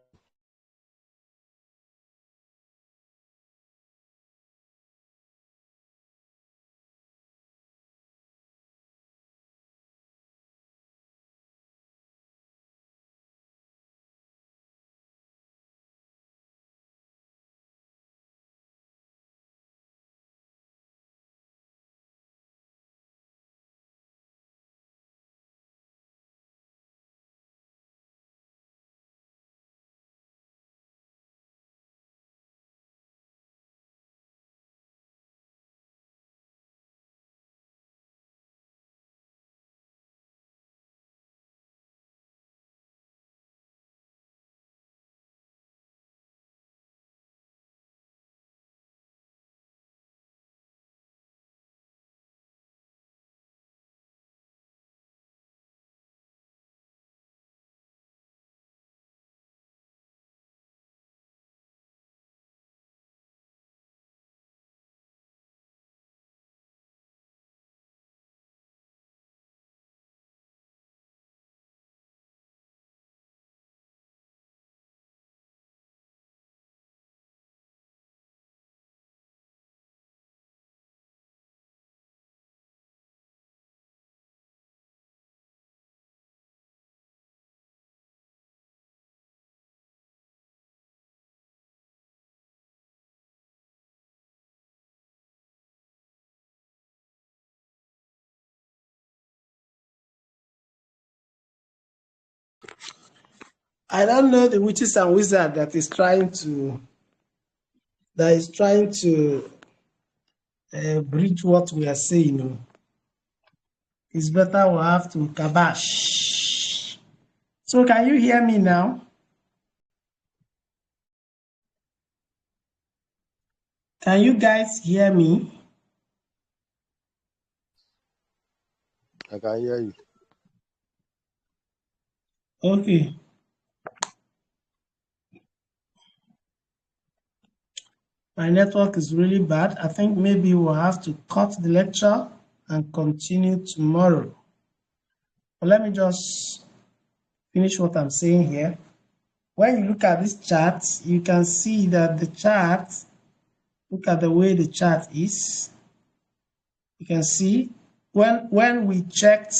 I don't know the witches and wizard that is trying to bridge what we are saying. It's better we have to kabash. So can you hear me now? Can you guys hear me? I can hear you. Okay. My network is really bad. I think maybe we'll have to cut the lecture and continue tomorrow. But let me just finish what I'm saying here. When you look at this chart, you can see that the chart, look at the way the chart is. You can see when we checked,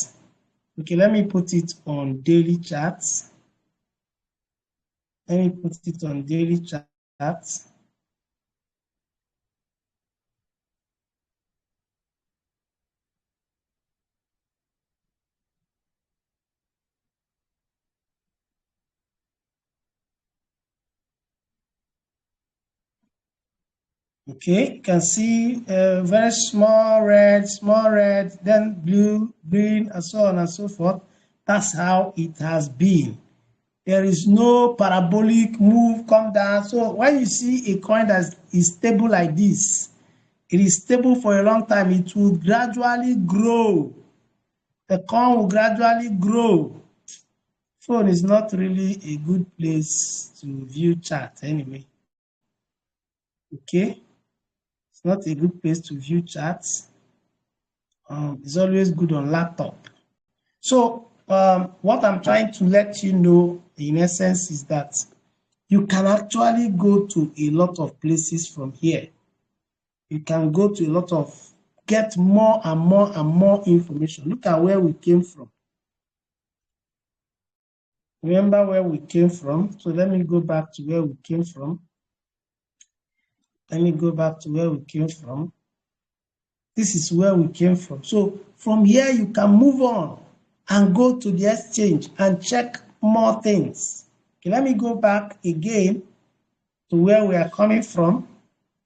okay, let me put it on daily charts. Let me put it on daily charts. Okay, you can see very small red, then blue, green, and so on and so forth. That's how it has been. There is no parabolic move, come down. So when you see a coin that is stable like this, it is stable for a long time. It will gradually grow. The coin will gradually grow. Phone is not really a good place to view chart anyway. Okay. It's not a good place to view charts. It's always good on laptop. So what I'm trying to let you know in essence is that you can actually go to a lot of places from here. You can go to a lot of, get more and more and more information. Look at where we came from. Remember where we came from? So let me go back to where we came from. Let me go back to where we came from. This is where we came from. So from here, you can move on and go to the exchange and check more things. Okay, let me go back again to where we are coming from.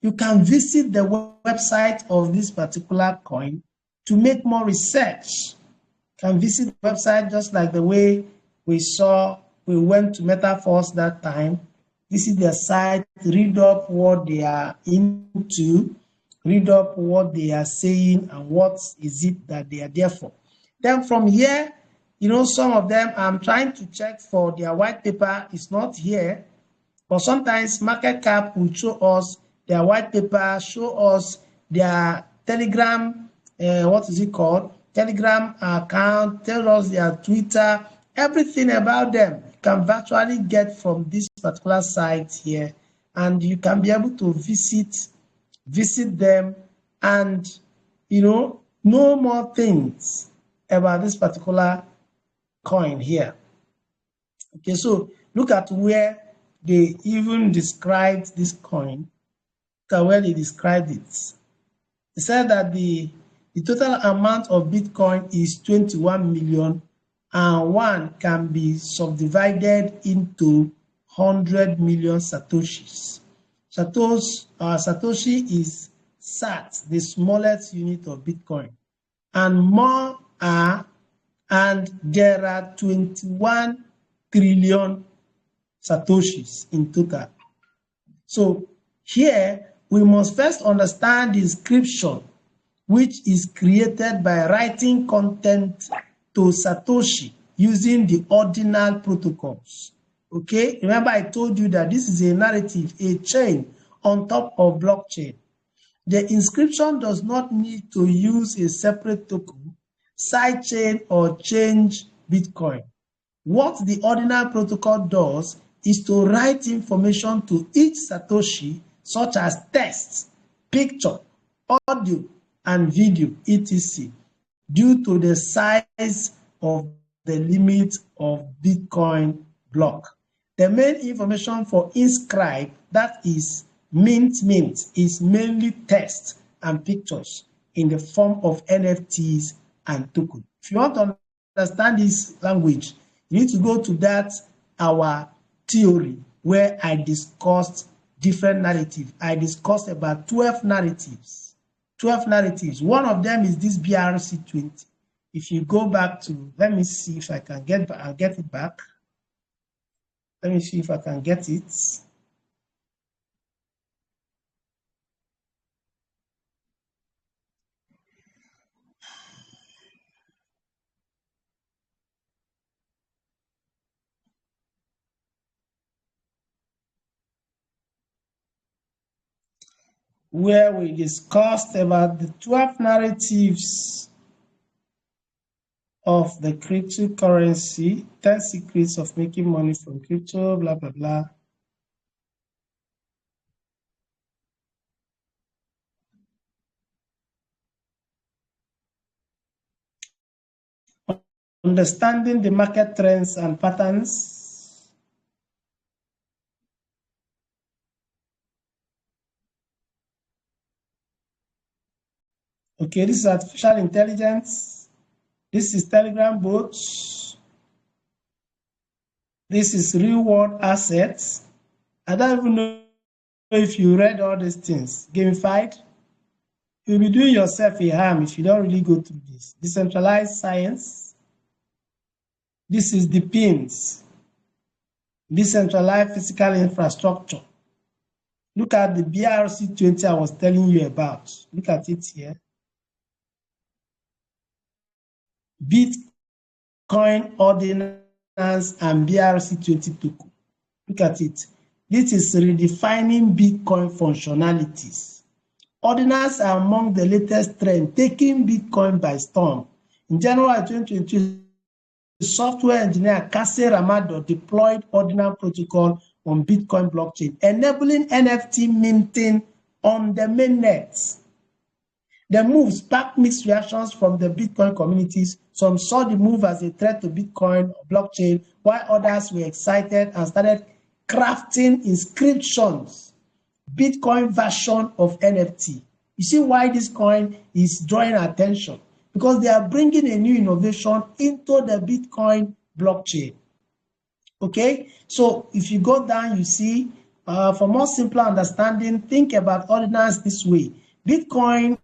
You can visit the website of this particular coin to make more research. You can visit the website just like the way we went to Metaforce that time. Visit their site, read up what they are into, read up what they are saying and what is it that they are there for. Then from here, some of them I'm trying to check for their white paper. It's not here, but sometimes market cap will show us their white paper, show us their Telegram, Telegram account, tell us their Twitter, everything about them you can virtually get from this particular site here, and you can be able to visit them and know more things about this particular coin here. Okay, so look at where they even described this coin. Look at where they described it. They said that the total amount of Bitcoin is 21 million, and one can be subdivided into 100 million Satoshis. Satoshi is SAT, the smallest unit of Bitcoin, and there are 21 trillion Satoshis in total. So here we must first understand the inscription, which is created by writing content to Satoshi using the ordinal protocols. Okay, remember I told you that this is a narrative, a chain on top of blockchain. The inscription does not need to use a separate token, sidechain, or change Bitcoin. What the ordinal protocol does is to write information to each Satoshi, such as text, picture, audio, and video, etc., due to the size of the limit of Bitcoin block. The main information for inscribe, that is mint, is mainly text and pictures in the form of NFTs and tokens. If you want to understand this language, you need to go to that our theory where I discussed different narratives. I discussed about 12 narratives. 12 narratives. One of them is this BRC20. If you go back to, let me see if I can get it back. Let me see if I can get it. where we discussed about the 12 narratives of the cryptocurrency, 10 secrets of making money from crypto, blah, blah, blah. Understanding the market trends and patterns. Okay, this is artificial intelligence. This is Telegram bots. This is real world assets. I don't even know if you read all these things. Gamified. You'll be doing yourself a harm if you don't really go through this. Decentralized science. This is the pins. Decentralized physical infrastructure. Look at the BRC20 I was telling you about. Look at it here. Bitcoin ordinance and BRC20 token. Look at it. This is redefining Bitcoin functionalities. Ordinance are among the latest trend, taking Bitcoin by storm. In January 2022, software engineer Kaise deployed ordinal protocol on Bitcoin blockchain, enabling NFT minting on the mainnet. The move sparked mixed reactions from the Bitcoin communities. Some saw the move as a threat to Bitcoin blockchain, while others were excited and started crafting inscriptions, Bitcoin version of NFT. You see why this coin is drawing attention? Because they are bringing a new innovation into the Bitcoin blockchain. Okay, so if you go down, you see, for more simpler understanding, think about ordinance this way. Bitcoin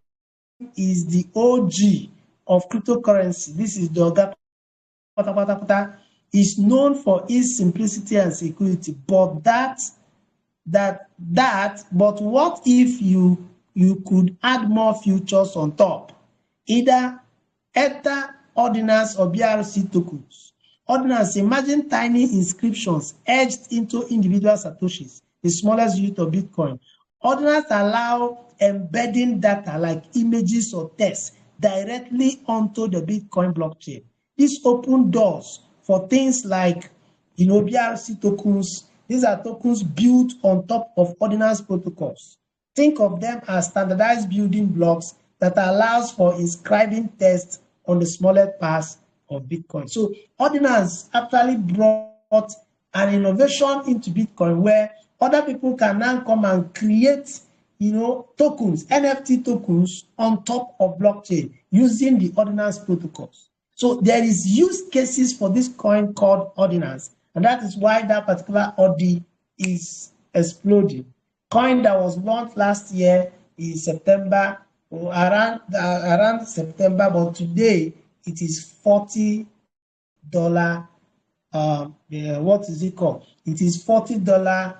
is the OG of cryptocurrency. This is the Oga is known for its simplicity and security. But but what if you could add more features on top? Either Ether, ordinance, or BRC tokens. Ordinance, imagine tiny inscriptions etched into individual satoshis, the smallest unit of Bitcoin. Ordinance allow embedding data like images or text directly onto the Bitcoin blockchain. This opens doors for things like, BRC tokens. These are tokens built on top of ordinance protocols. Think of them as standardized building blocks that allows for inscribing text on the smallest parts of Bitcoin. So ordinance actually brought an innovation into Bitcoin where other people can now come and create, tokens, NFT tokens on top of blockchain using the ordinance protocols. So there is use cases for this coin called ordinance, and that is why that particular ODI is exploding. Coin that was launched last year in September, or around September, but today it is $40. What is it called? It is $40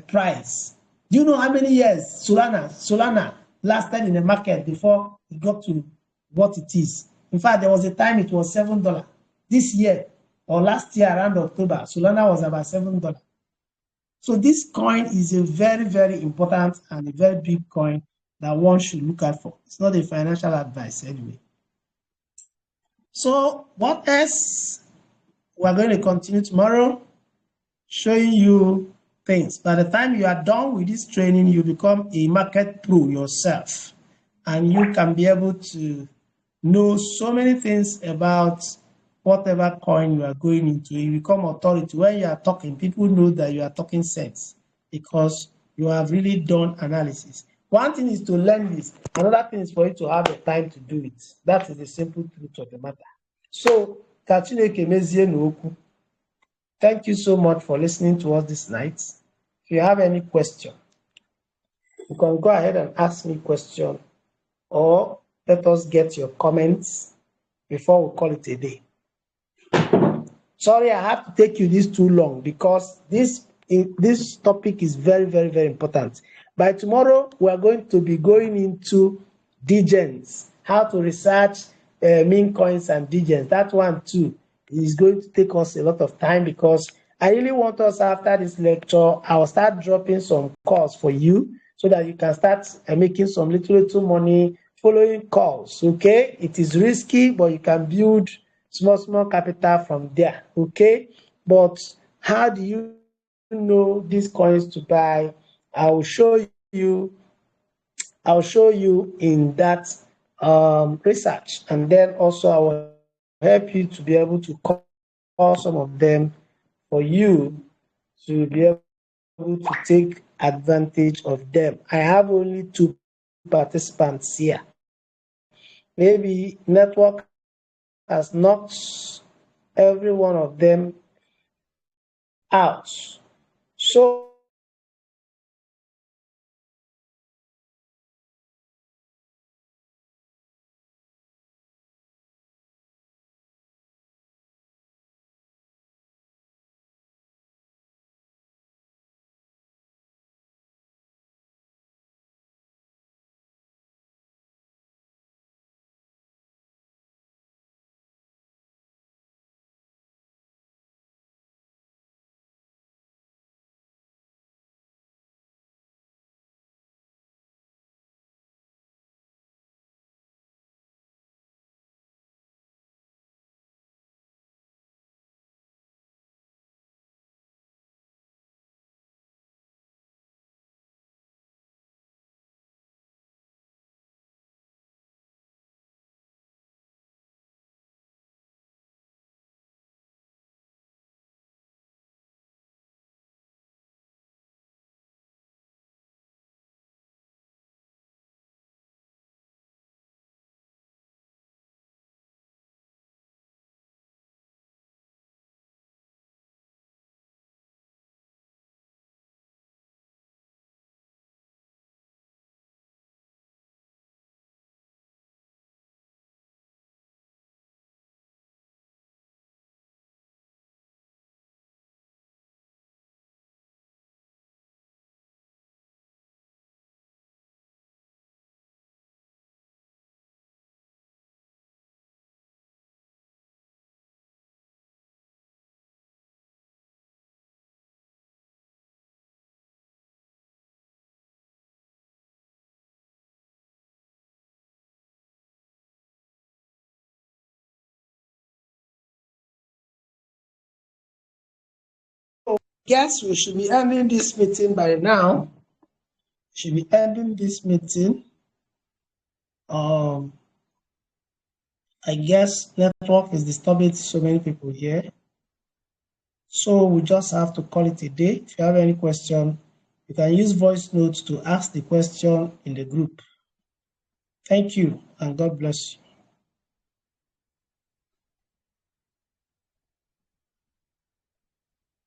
price. Do you know how many years Solana lasted in the market before it got to what it is? In fact, there was a time it was $7. This year or last year around October, Solana was about $7. So this coin is a very, very important and a very big coin that one should look out for. It's not a financial advice anyway. So what else? We're going to continue tomorrow showing you things. By the time you are done with this training, you become a market pro yourself, and you can be able to know so many things about whatever coin you are going into. You become authority. When you are talking, people know that you are talking sense because you have really done analysis. One thing is to learn this. Another thing is for you to have the time to do it. That is the simple truth of the matter. So, thank you so much for listening to us this night. If you have any question, you can go ahead and ask me a question, or let us get your comments before we call it a day. Sorry, I have to take you this too long because this topic is very, very, very important. By tomorrow, we are going to be going into degens, how to research meme coins and degens. That one too is going to take us a lot of time because I really want us after this lecture, I'll start dropping some calls for you so that you can start making some little money following calls. Okay, it is risky, but you can build small capital from there. Okay, but how do you know these coins to buy? I'll show you in that research, and then also I will help you to be able to call some of them for you to be able to take advantage of them. I have only 2 participants here. Maybe network has knocked every one of them out. So guess we should be ending this meeting by now. Should be ending this meeting. I guess network is disturbing so many people here. So we just have to call it a day. If you have any question, you can use voice notes to ask the question in the group. Thank you, and God bless you.